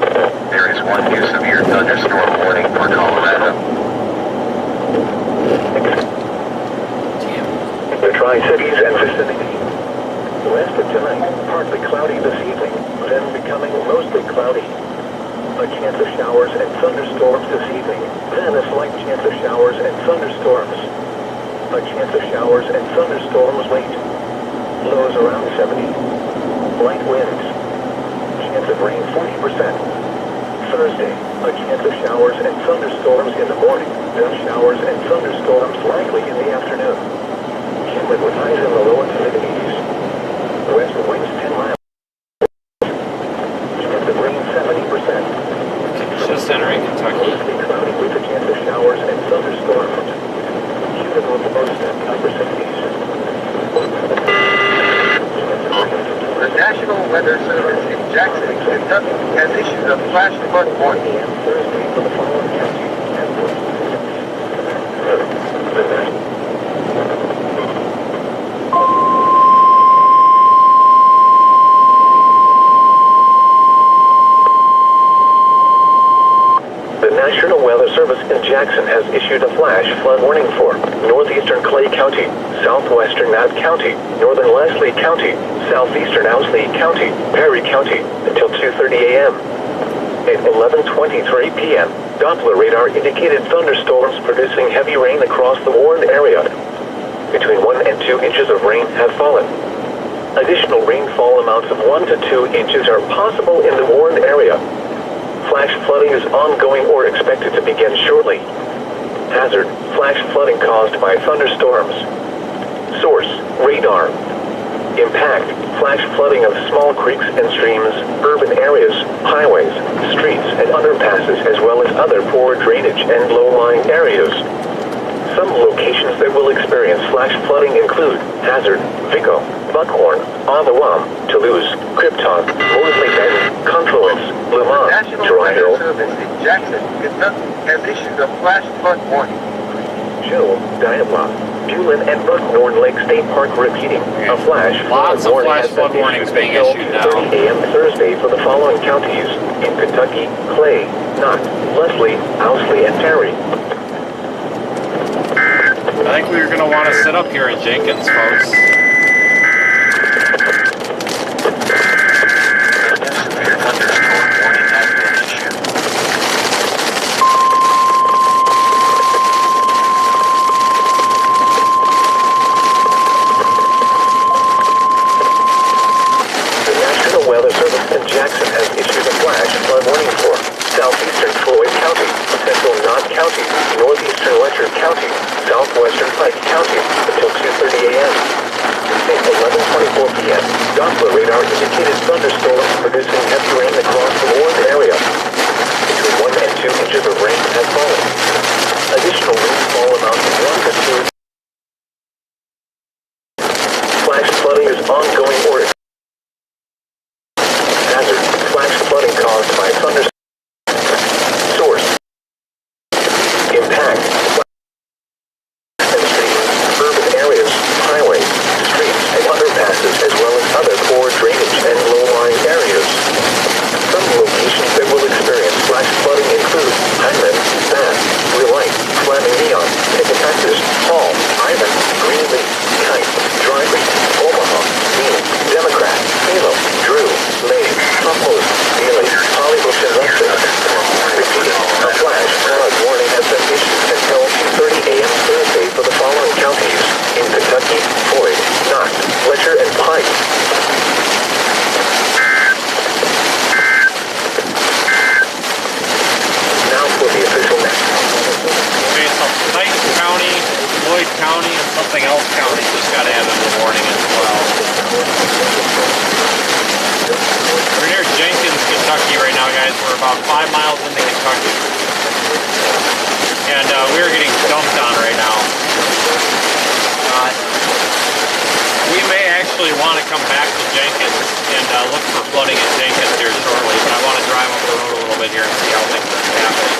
There is one new severe thunderstorm warning for Colorado. The Tri-Cities and vicinity. West of tonight, partly cloudy this evening, then becoming mostly cloudy. A chance of showers and thunderstorms this evening, then a slight chance of showers and thunderstorms. A chance of showers and thunderstorms late. Lows around 70. Light winds. Chance of rain 40%. Thursday, a chance of showers and thunderstorms in the morning, then showers and thunderstorms likely in the afternoon. Humid with highs in the low and mid 80s. West winds 10 miles. Chance of rain 70%. Just entering Kentucky. Mostly cloudy with a chance of showers and thunderstorms. Humid with lows in upper 60s. The National Weather Service in Jackson, Kentucky has issued a flash flood warning. Thursday for the following county. The National Weather Service in Jackson has issued a flash flood warning for northeastern Clay County, southwestern Knott County, northern Leslie County, southeastern Owsley County, Perry County, until 2:30 a.m. At 11:23 p.m., Doppler radar indicated thunderstorms producing heavy rain across the warned area. Between 1 and 2 inches of rain have fallen. Additional rainfall amounts of 1 to 2 inches are possible in the warned area. Flash flooding is ongoing or expected to begin shortly. Hazard, flash flooding caused by thunderstorms. Source, radar. Impact, flash flooding of small creeks and streams, urban areas, highways, streets, and underpasses, as well as other poor drainage and low-lying areas. Some locations that will experience flash flooding include Hazard, Vico, Buckhorn, Awawam, Toulouse, Krypton, Moseley Bend, Confluence, Le Mans, National Dry Weather Hill, Service in Jackson, Kentucky has issued a flash flood warning. Joe, Diabla, Bulin, and Buckhorn Lake State Park repeating. A flash Lots of flood warning flash has been flood warnings issued being until issued now. 2:30 a.m. Thursday for the following counties in Kentucky: Clay, Knott, Leslie, Owsley, and Perry. I think we're going to want to sit up here in Jenkins, folks. Severe thunderstorm warning has been issued. The National Weather Service in Jackson has issued a flash flood warning for southeastern Floyd County, central Knott County, northeastern Letcher County, southwestern Pike County until 2:30 a.m. At 11:24 p.m., Doppler radar indicated thunderstorms producing heavy rain across the warned area. Between 1 and 2 inches of rain has fallen. Additional rainfall amounts of 1 to 2. Flash flooding is ongoing or hazard. Flash flooding caused by thunderstorms. Source. Impact. And streams, urban areas, highways, streets, and underpasses, as well as other poor drainage and low-lying areas. Some locations that will experience flash flooding include Hyman, Bath, Relight, Flaming Neon, Ticataxis, Hall, Ivan, Greenleaf, Kite, Dry Creek, Omaha, Dean, Democrat, Salem, Drew, Lane, Topmost, Daly, Hollywood, and Lexington. Repeating, a flash flood warning has been issued until 2:30 a.m. Thursday for the following counties in Kentucky: Floyd, Knott, Letcher, and Pike. Now for the official map. Okay, so Titan County, Floyd County, and something else county just got added to the warning as well. We're near Jenkins, Kentucky right now, guys. We're about 5 miles into Kentucky. And we're getting dumped on right now. We may actually want to come back to Jenkins and look for flooding in Jenkins here shortly, but I want to drive up the road a little bit here and see how things are happening.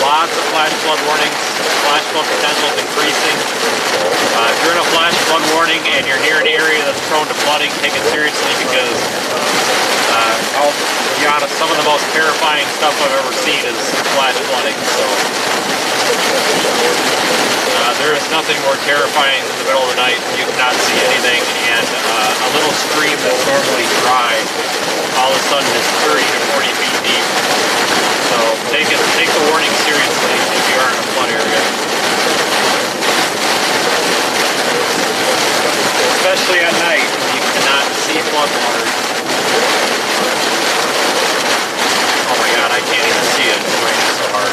Lots of flash flood warnings. Flash flood potential is increasing. If you're in a flash flood warning and you're near an area that's prone to flooding, take it seriously because I'll be honest, some of the most terrifying stuff I've ever seen is flash flooding. So there is nothing more terrifying in the middle of the night when you cannot see anything and a little stream that's normally dry all of a sudden is 30 to 40 feet deep. So take the warning seriously if you are in a flood area. Especially at night when you cannot see flood water. Oh my god, I can't even see it. It's raining so hard.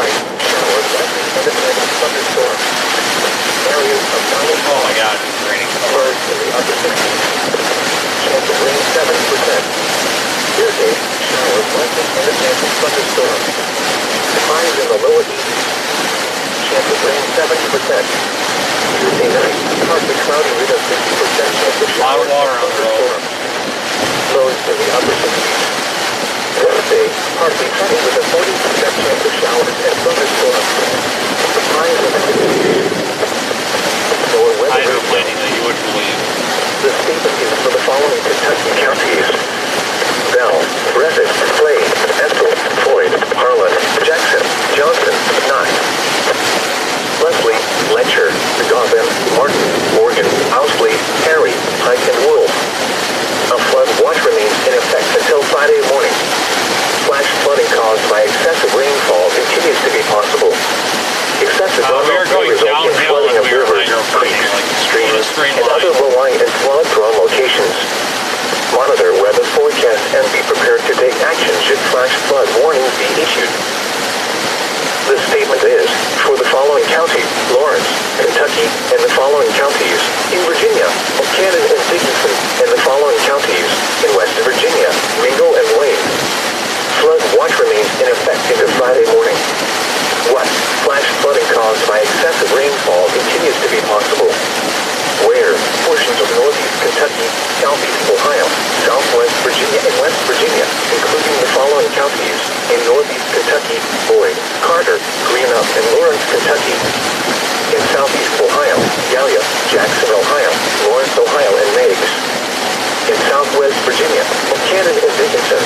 Showers likely independent thunderstorm. Areas of mountain Oh my God, it's raining. floods in the upper 60s. Chance of rain 70%. Tuesday, showers likely independent thunderstorm. Highs in the lower 80s. Chance of rain 70%. Tuesday night, partly cloudy with a 50% chance of A lot of showers water and on the road. thunderstorm. Lows in the upper 60s. Wednesday, partly sunny with a 40% chance of showers and thunderstorms. Highs in the 50s. Lower weather radio. Hydroplaning that you wouldn't believe. The statement is for the following Kentucky counties: Bell, Breathitt, Clay, Ethel, Floyd, Harlan, Jackson, Johnson, Knott, Leslie, Letcher, Gotham, Martin, Morgan, Owsley, Harry, Pike, and Wolf. A flood watch remains in effect until Friday morning. Flash flooding caused by excessive rainfall continues to be possible. Excessive We are runoff may going result in downhill flooding and of we are rivers, hydroplaning, creeks, like, in a streams, straight and line. other low-lying and flood-prone locations. Monitor weather forecast and be prepared to take action should flash flood warnings be issued. The statement is for the following counties: Lawrence, Kentucky, and the following counties in Virginia, Buchanan and Dickinson, and the following counties in West Virginia, Mingo and Wayne. Flood watch remains in effect into Friday morning. West, flash flooding caused by excessive rainfall continues to be possible. Where portions of northeast Kentucky, southeast Ohio, southwest Virginia, and West Virginia, including the following counties in northeast Kentucky: Boyd, Carter, Greenup, and Lawrence, Kentucky. In southeast Ohio, Gallia, Jackson, Ohio, Lawrence, Ohio, and Meigs. In southwest Virginia, Buchanan and Dickinson.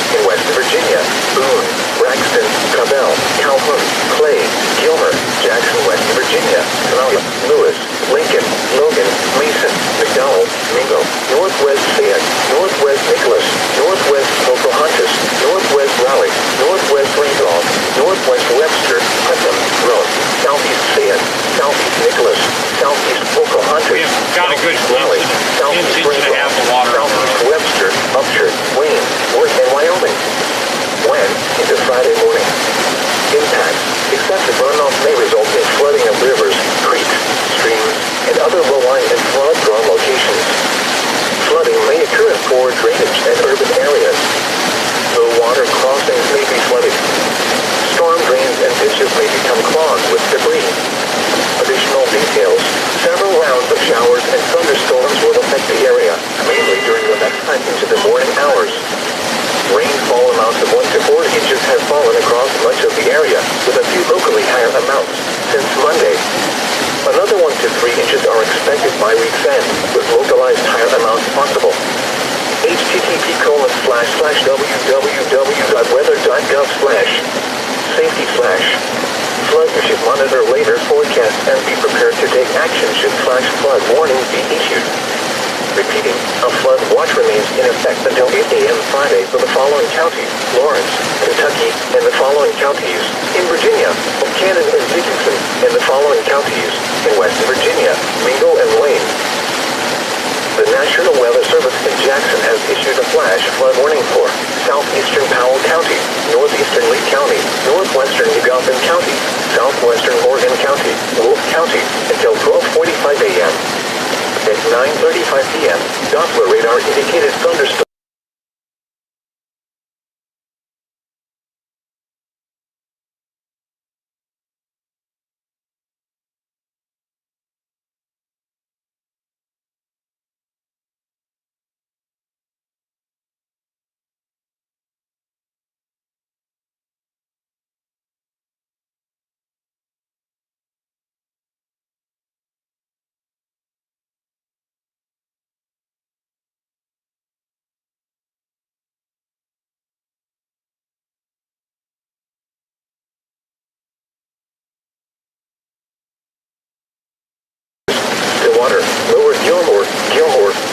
In West Virginia, Boone, Braxton, Cabell, Calhoun, Clay, Gilmer, Jackson, West Virginia, Sonoma, Lewis, Lincoln, Logan, Mason, McDowell, Mingo, Northwest Fayette, Northwest Nicholas, Northwest Pocahontas, Northwest Raleigh, Northwest Randolph, Northwest Webster, Putnam, Rome, Southeast Fayette, Southeast Nicholas, Southeast Pocahontas, We have got a good Southeast Raleigh, Southeast inch and a half of water on the Southeast road. Webster, Upshur, Wayne, Worth, and Wyoming. When into Friday morning. Impact. Excessive runoff may result in flooding of rivers, creeks, streams, and other low-lying and flood-prone locations. Flooding may occur in poor drainage and urban areas. Low water crossings may be flooded. Storm drains and ditches may become clogged with debris. Additional details. Several rounds of showers and thunderstorms will affect the area, mainly during the nighttime into the morning hours. Rainfall amounts of 1 to 4 inches have fallen across much of the area, with a few locally higher amounts since Monday. Another 1 to 3 inches are expected by week's end, with localized higher amounts possible. http://www.weather.gov/safety/. Flood should monitor later forecasts and be prepared to take action should flash flood warnings be issued. Repeating, a flood watch remains in effect until 8 a.m. Friday for the following counties: Lawrence, Kentucky, and the following counties in Virginia, Buchanan and Dickinson, and the following counties in West Virginia, Mingo and Wayne. The National Weather Service in Jackson has issued a flash flood warning for southeastern Powell County, northeastern Lee County, northwestern Gotham County, southwestern Morgan County, Wolf County, until 12:45 a.m. At 9:35 p.m., Doppler radar indicated thunderstorm. Water, Lower Gilmore,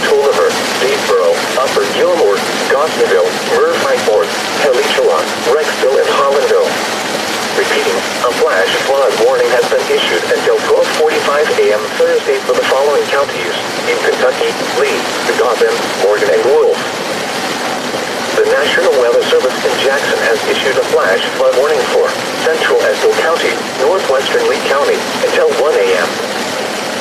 Tulliver, Statesboro, Upper Gilmore, Gosneville, Murphy-Ford, Heliola, Rexville, and Hollandville. Repeating, a flash flood warning has been issued until 12:45 a.m. Thursday for the following counties in Kentucky: Lee, Gotham, Morgan, and Wolf. The National Weather Service in Jackson has issued a flash flood warning for central Estill County, northwestern Lee County, until 1 a.m.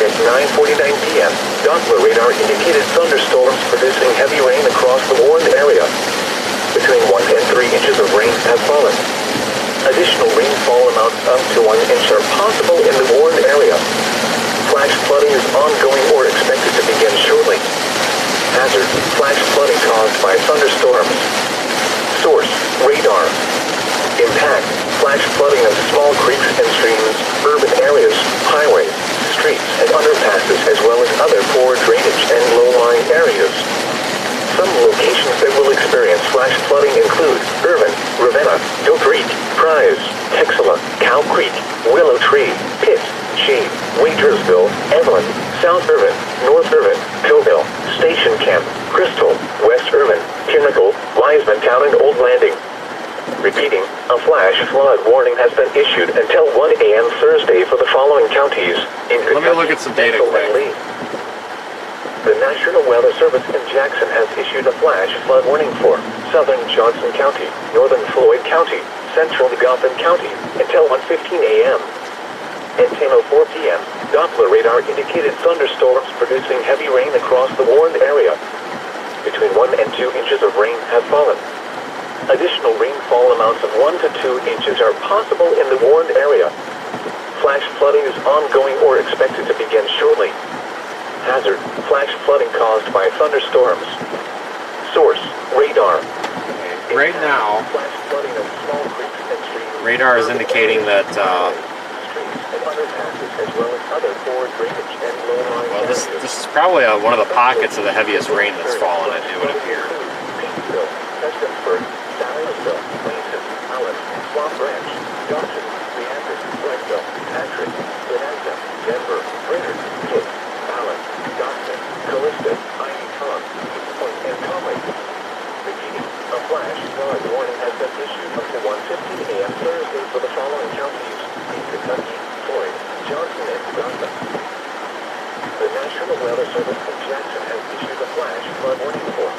At 9:49 p.m., Doppler radar indicated thunderstorms producing heavy rain across the warned area. Between 1 and 3 inches of rain have fallen. Additional rainfall amounts up to 1 inch are possible in the warned area. Flash flooding is ongoing or expected to begin shortly. Hazard: flash flooding caused by thunderstorms. Source: radar. Impact: flash flooding of small creeks and streams, urban areas, highways, streets, and underpasses, as well as other poor drainage and low-lying areas. Some locations that will experience flash flooding include Irvin, Ravenna, Doe Creek, Prize, Texela, Cow Creek, Willow Tree, Pitt, Shade, Waitersville, Evelyn, South Irvin, North Irvin, Coville, Station Camp, Crystal, West Irvin, Pinnacle, Wiseman Town, and Old Landing. Repeating, a flash flood warning has been issued until 1 a.m. Thursday for the following counties in Kentucky. Let me look at some data quick. The National Weather Service in Jackson has issued a flash flood warning for southern Johnson County, northern Floyd County, central Gotham County, until 1:15 a.m. At 10:04 p.m., Doppler radar indicated thunderstorms producing heavy rain across the warned area. Between 1 and 2 inches of rain have fallen. Additional rainfall amounts of 1 to 2 inches are possible in the warned area. Flash flooding is ongoing or expected to begin shortly. Hazard: flash flooding caused by thunderstorms. Source: radar. Right now, Flash flooding of small creeks and streams. radar is indicating that, Streets and underpasses, as well as other poor drainage and low-lying well, this areas. is probably one of the pockets of the heaviest rain that's fallen, it would appear. Petersville, Prestonsburg, Salyersville, Mason, Alice, Swamp Ranch, Johnson, Leander, Westville, Patrick, Bonanza, Denver, Brainerd, Pitt, Allen, Dodson, Callisto, Ivy Tom, East Point, and Conway. Repeating, a flash flood warning has been issued up to 1:15 a.m. Thursday for the following counties in Kentucky, Floyd, Johnson, and Gotham. The National Weather Service in Jackson has issued a flash flood warning for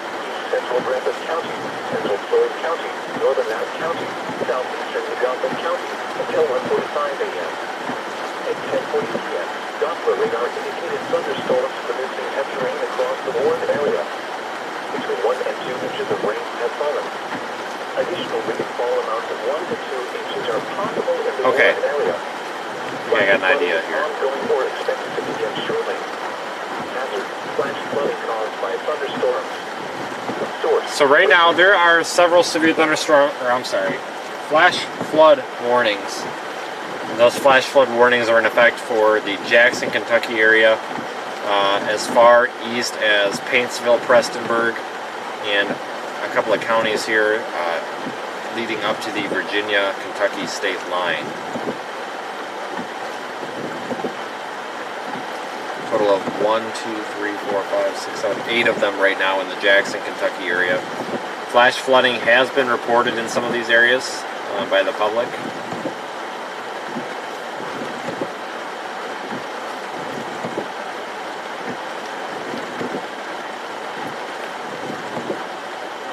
central Brazos County, central Floyd County, northern Nass County, southeastern Gotham County, until 1:45 a.m. At 10:40 p.m., Doppler radar indicated thunderstorms producing heavy rain across the warned area. Between 1 and 2 inches of rain have fallen. Additional rainfall amounts of 1 to 2 inches are possible in the Okay. warned area. Yeah, I got an idea here. Ongoing or expected to begin shortly. Hazard: flash flooding caused by thunderstorms. Source: So right now, there are several severe flash flood warnings. And those flash flood warnings are in effect for the Jackson, Kentucky area, as far east as Paintsville, Prestonburg, and a couple of counties here leading up to the Virginia-Kentucky state line. Total of 1, 2, 3, 4, 5, 6, 7, 8 of them right now in the Jackson, Kentucky area. Flash flooding has been reported in some of these areas by the public.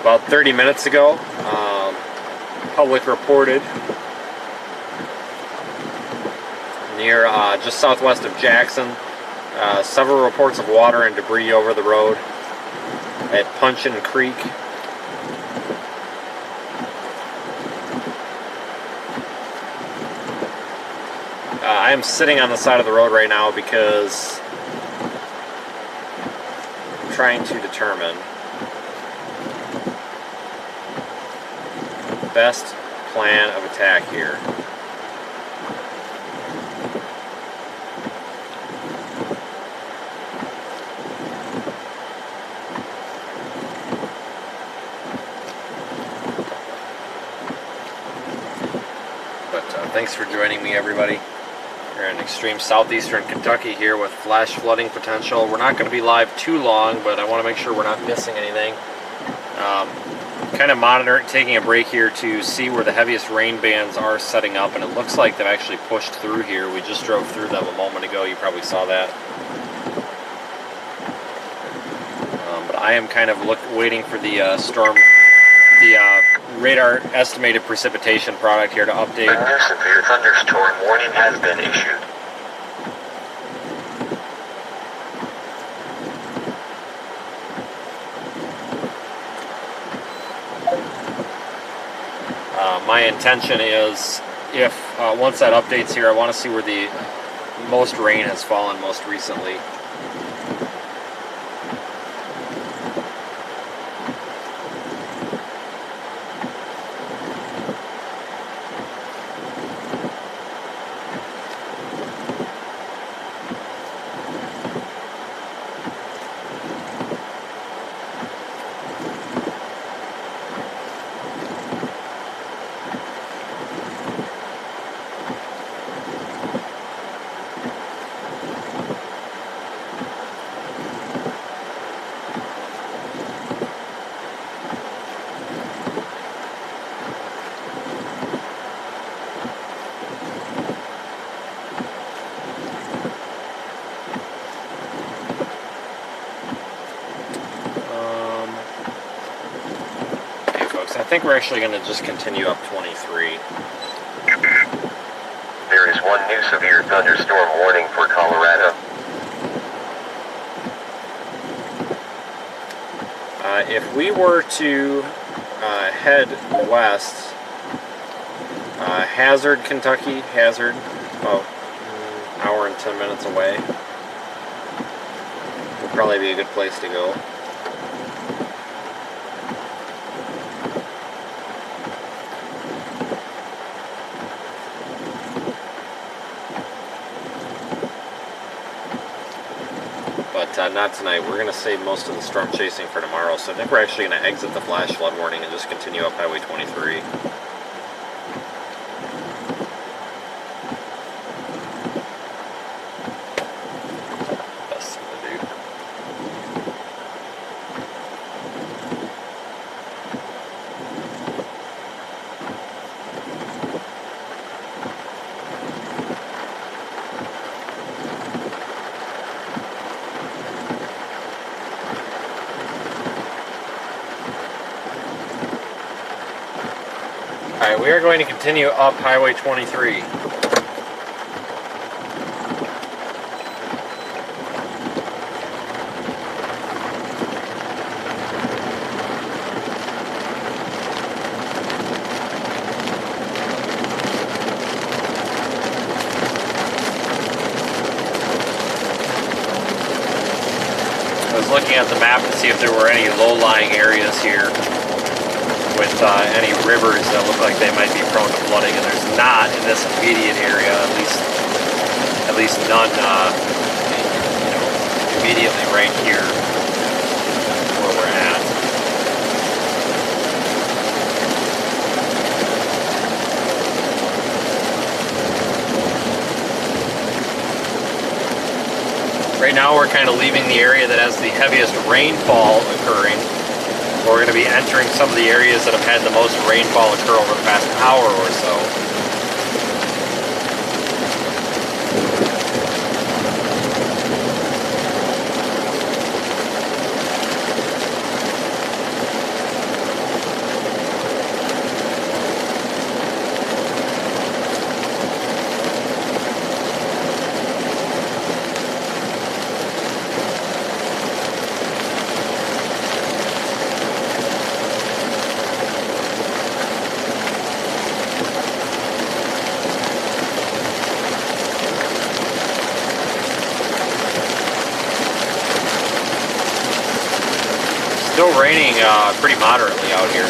About 30 minutes ago, public reported near just southwest of Jackson, several reports of water and debris over the road at Punchin Creek. I am sitting on the side of the road right now because I'm trying to determine the best plan of attack here. Thanks for joining me, everybody. We're in extreme southeastern Kentucky here with flash flooding potential. We're not going to be live too long, but I want to make sure we're not missing anything. Kind of monitoring, taking a break here to see where the heaviest rain bands are setting up, and it looks like they've actually pushed through here. We just drove through them a moment ago. You probably saw that. But I am kind of waiting for the storm, the radar estimated precipitation product here to update. A new severe thunderstorm warning has been issued. My intention is, if once that updates here, I want to see where the most rain has fallen most recently. I think we're actually going to just continue up 23. There is one new severe thunderstorm warning for Colorado. If we were to head west, Hazard, Kentucky, Hazard, about an hour and 10 minutes away, would probably be a good place to go. But not tonight. We're going to save most of the storm chasing for tomorrow, so I think we're actually going to exit the flash flood warning and just continue up Highway 23. Best thing to do. Alright, we are going to continue up Highway 23. I was looking at the map to see if there were any low-lying areas here with any rivers that look like they might be prone to flooding, and there's not in this immediate area, at least none, immediately right here where we're at. Right now we're kind of leaving the area that has the heaviest rainfall occurring. We're going to be entering some of the areas that have had the most rainfall occur over the past hour or so. Still raining pretty moderately out here.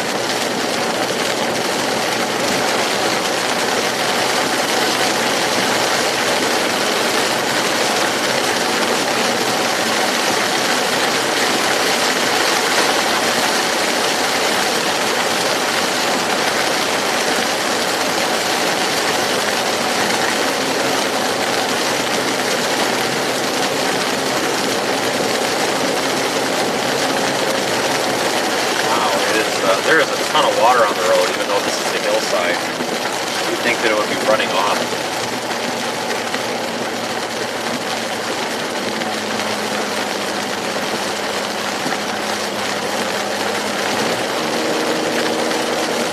There is a ton of water on the road, even though this is the hillside. You'd think that it would be running off.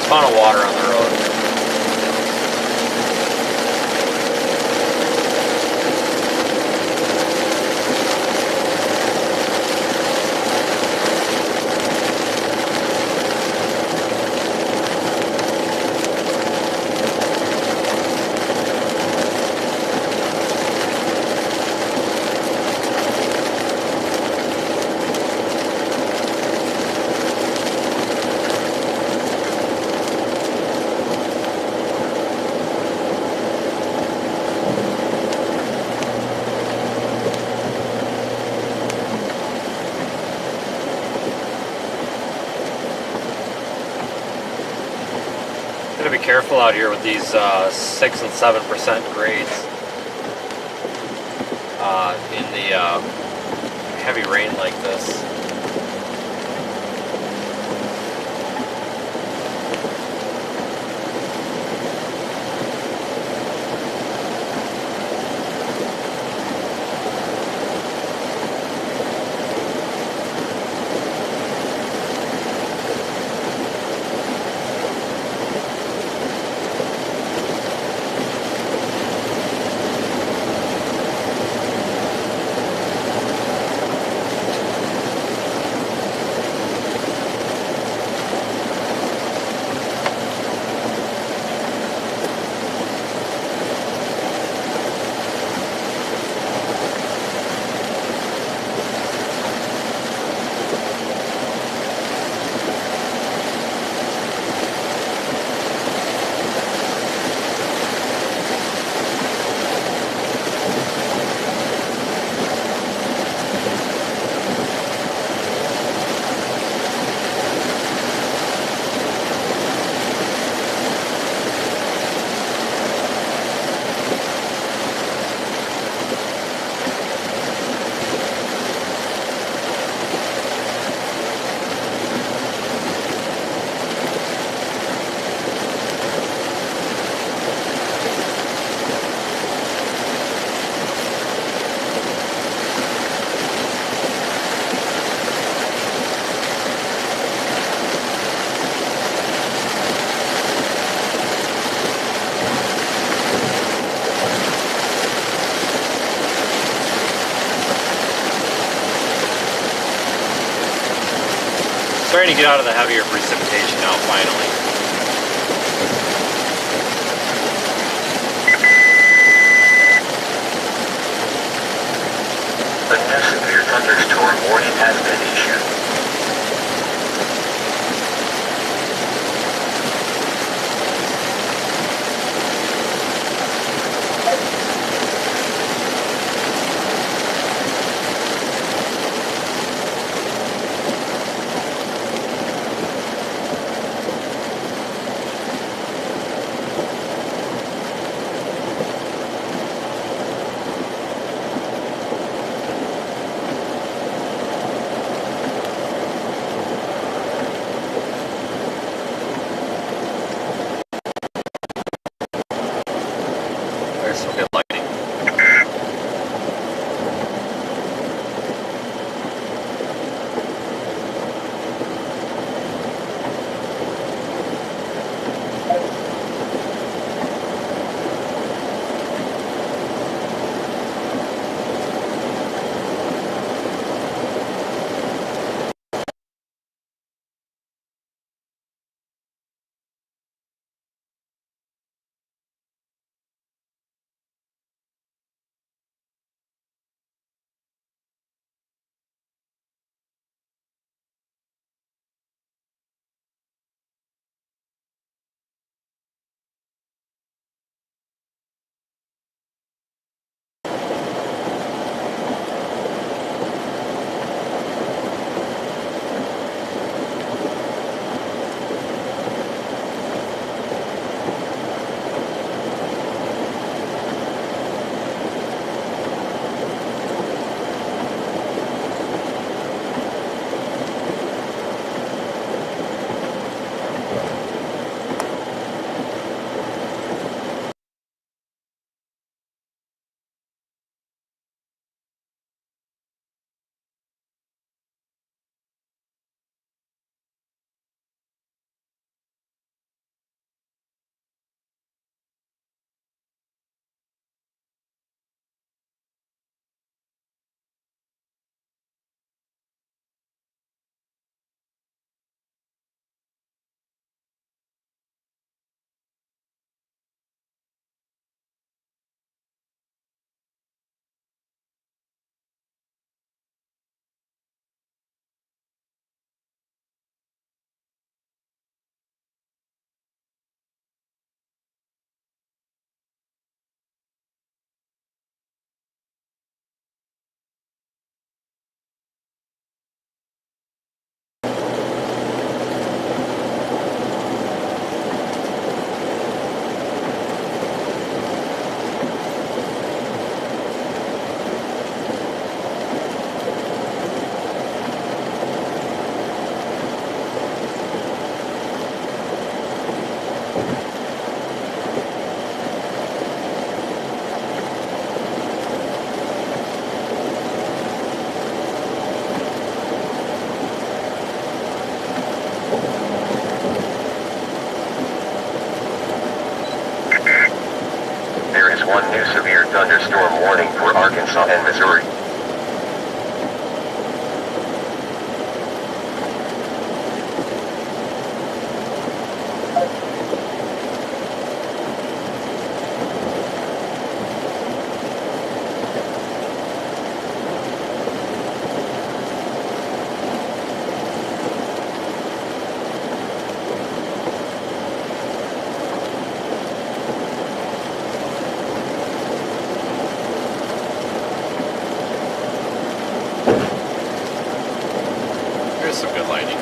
ton of water on the road. Gotta be careful out here with these 6 and 7% grades in the heavy rain like this. Starting to get out of the heavier precipitation now, finally. A new severe thunderstorm warning has been issued. severe thunderstorm warning for Arkansas and Missouri. There's some good lighting.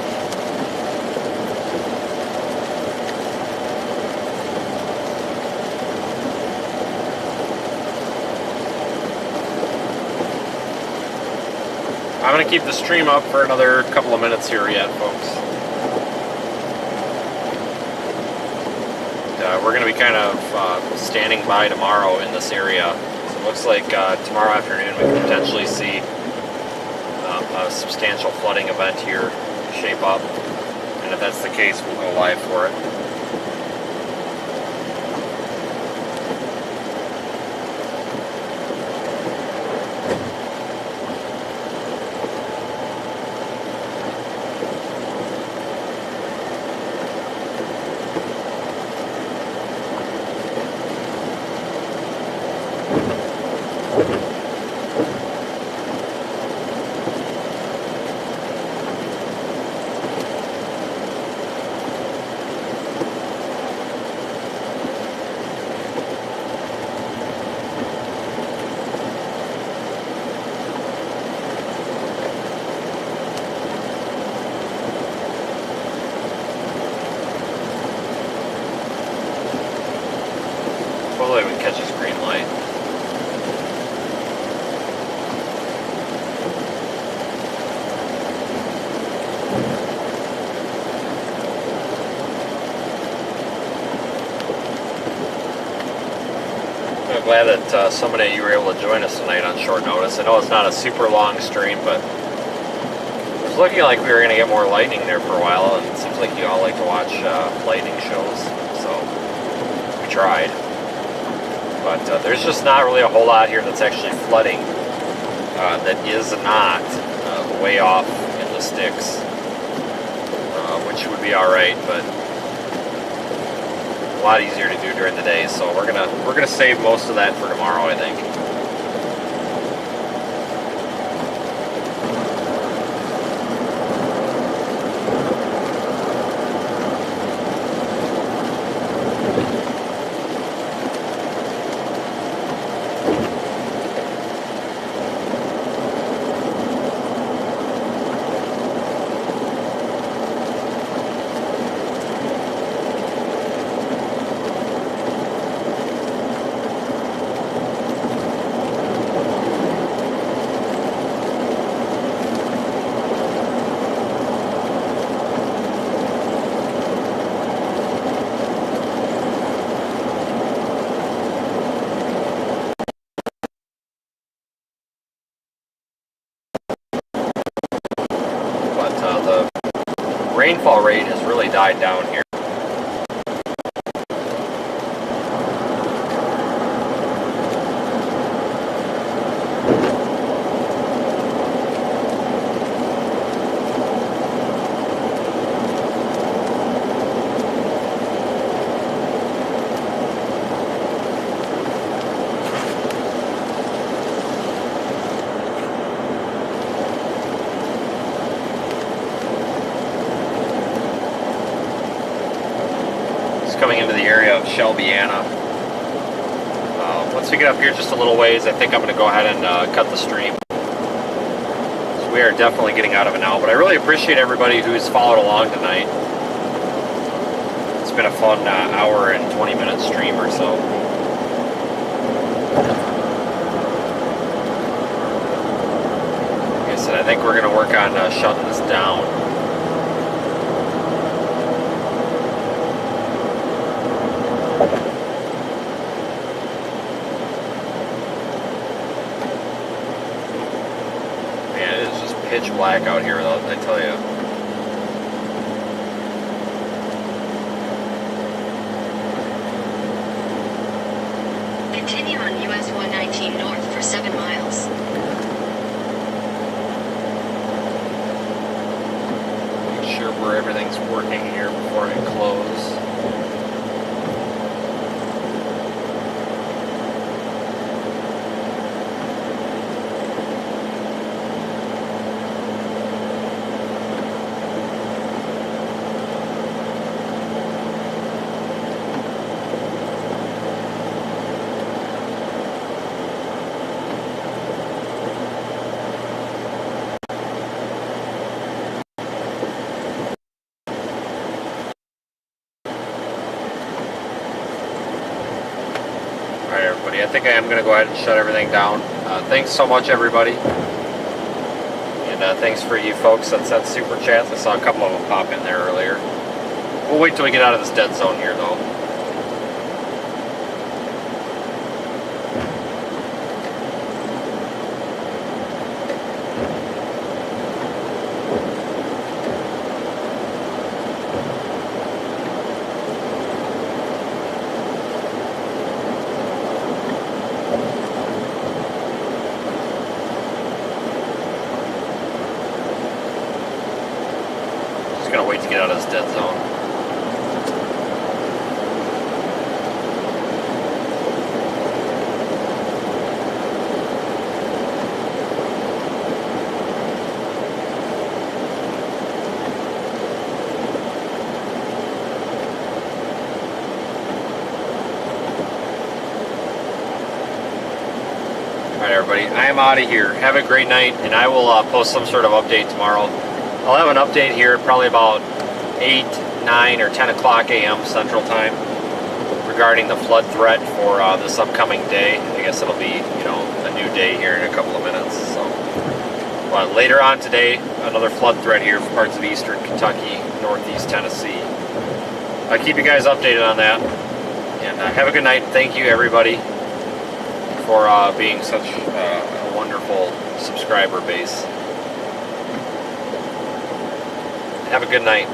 I'm going to keep the stream up for another couple of minutes here yet, folks. We're going to be kind of standing by tomorrow in this area. So it looks like tomorrow afternoon we could potentially see a substantial flooding event here shape up. And if that's the case, we'll go live for it. Hopefully we can catch his green light. I'm glad that so many of you were able to join us tonight on short notice. I know it's not a super long stream, but it was looking like we were going to get more lightning there for a while, and it seems like you all like to watch lightning shows, so we tried. But there's just not really a whole lot here that's actually flooding that is not way off in the sticks, which would be all right, but a lot easier to do during the day. So we're gonna save most of that for tomorrow, I think. The rainfall rate has really died down here. Coming into the area of Shelbyana. Once we get up here just a little ways, I think I'm going to go ahead and cut the stream. So we are definitely getting out of it now, but I really appreciate everybody who's followed along tonight. It's been a fun hour and 20-minute stream or so. Like I said, I think we're going to work on shutting this down. Pitch black out here, though, I tell you. Continue on US 7 miles. Make sure where everything's working here before I close. Alright everybody, I think I am going to go ahead and shut everything down. Thanks so much everybody. And thanks for you folks that sent super chats. I saw a couple of them pop in there earlier. We'll wait till we get out of this dead zone here though. Just gonna wait to get out of this dead zone. Alright everybody, I am out of here. Have a great night, and I will post some sort of update tomorrow. I'll have an update here probably about 8, 9, or 10 o'clock a.m. Central Time regarding the flood threat for this upcoming day. I guess it'll be, you know, a new day here in a couple of minutes. So, but later on today, another flood threat here for parts of eastern Kentucky, northeast Tennessee. I'll keep you guys updated on that. And have a good night. Thank you everybody for being such a wonderful subscriber base. Have a good night.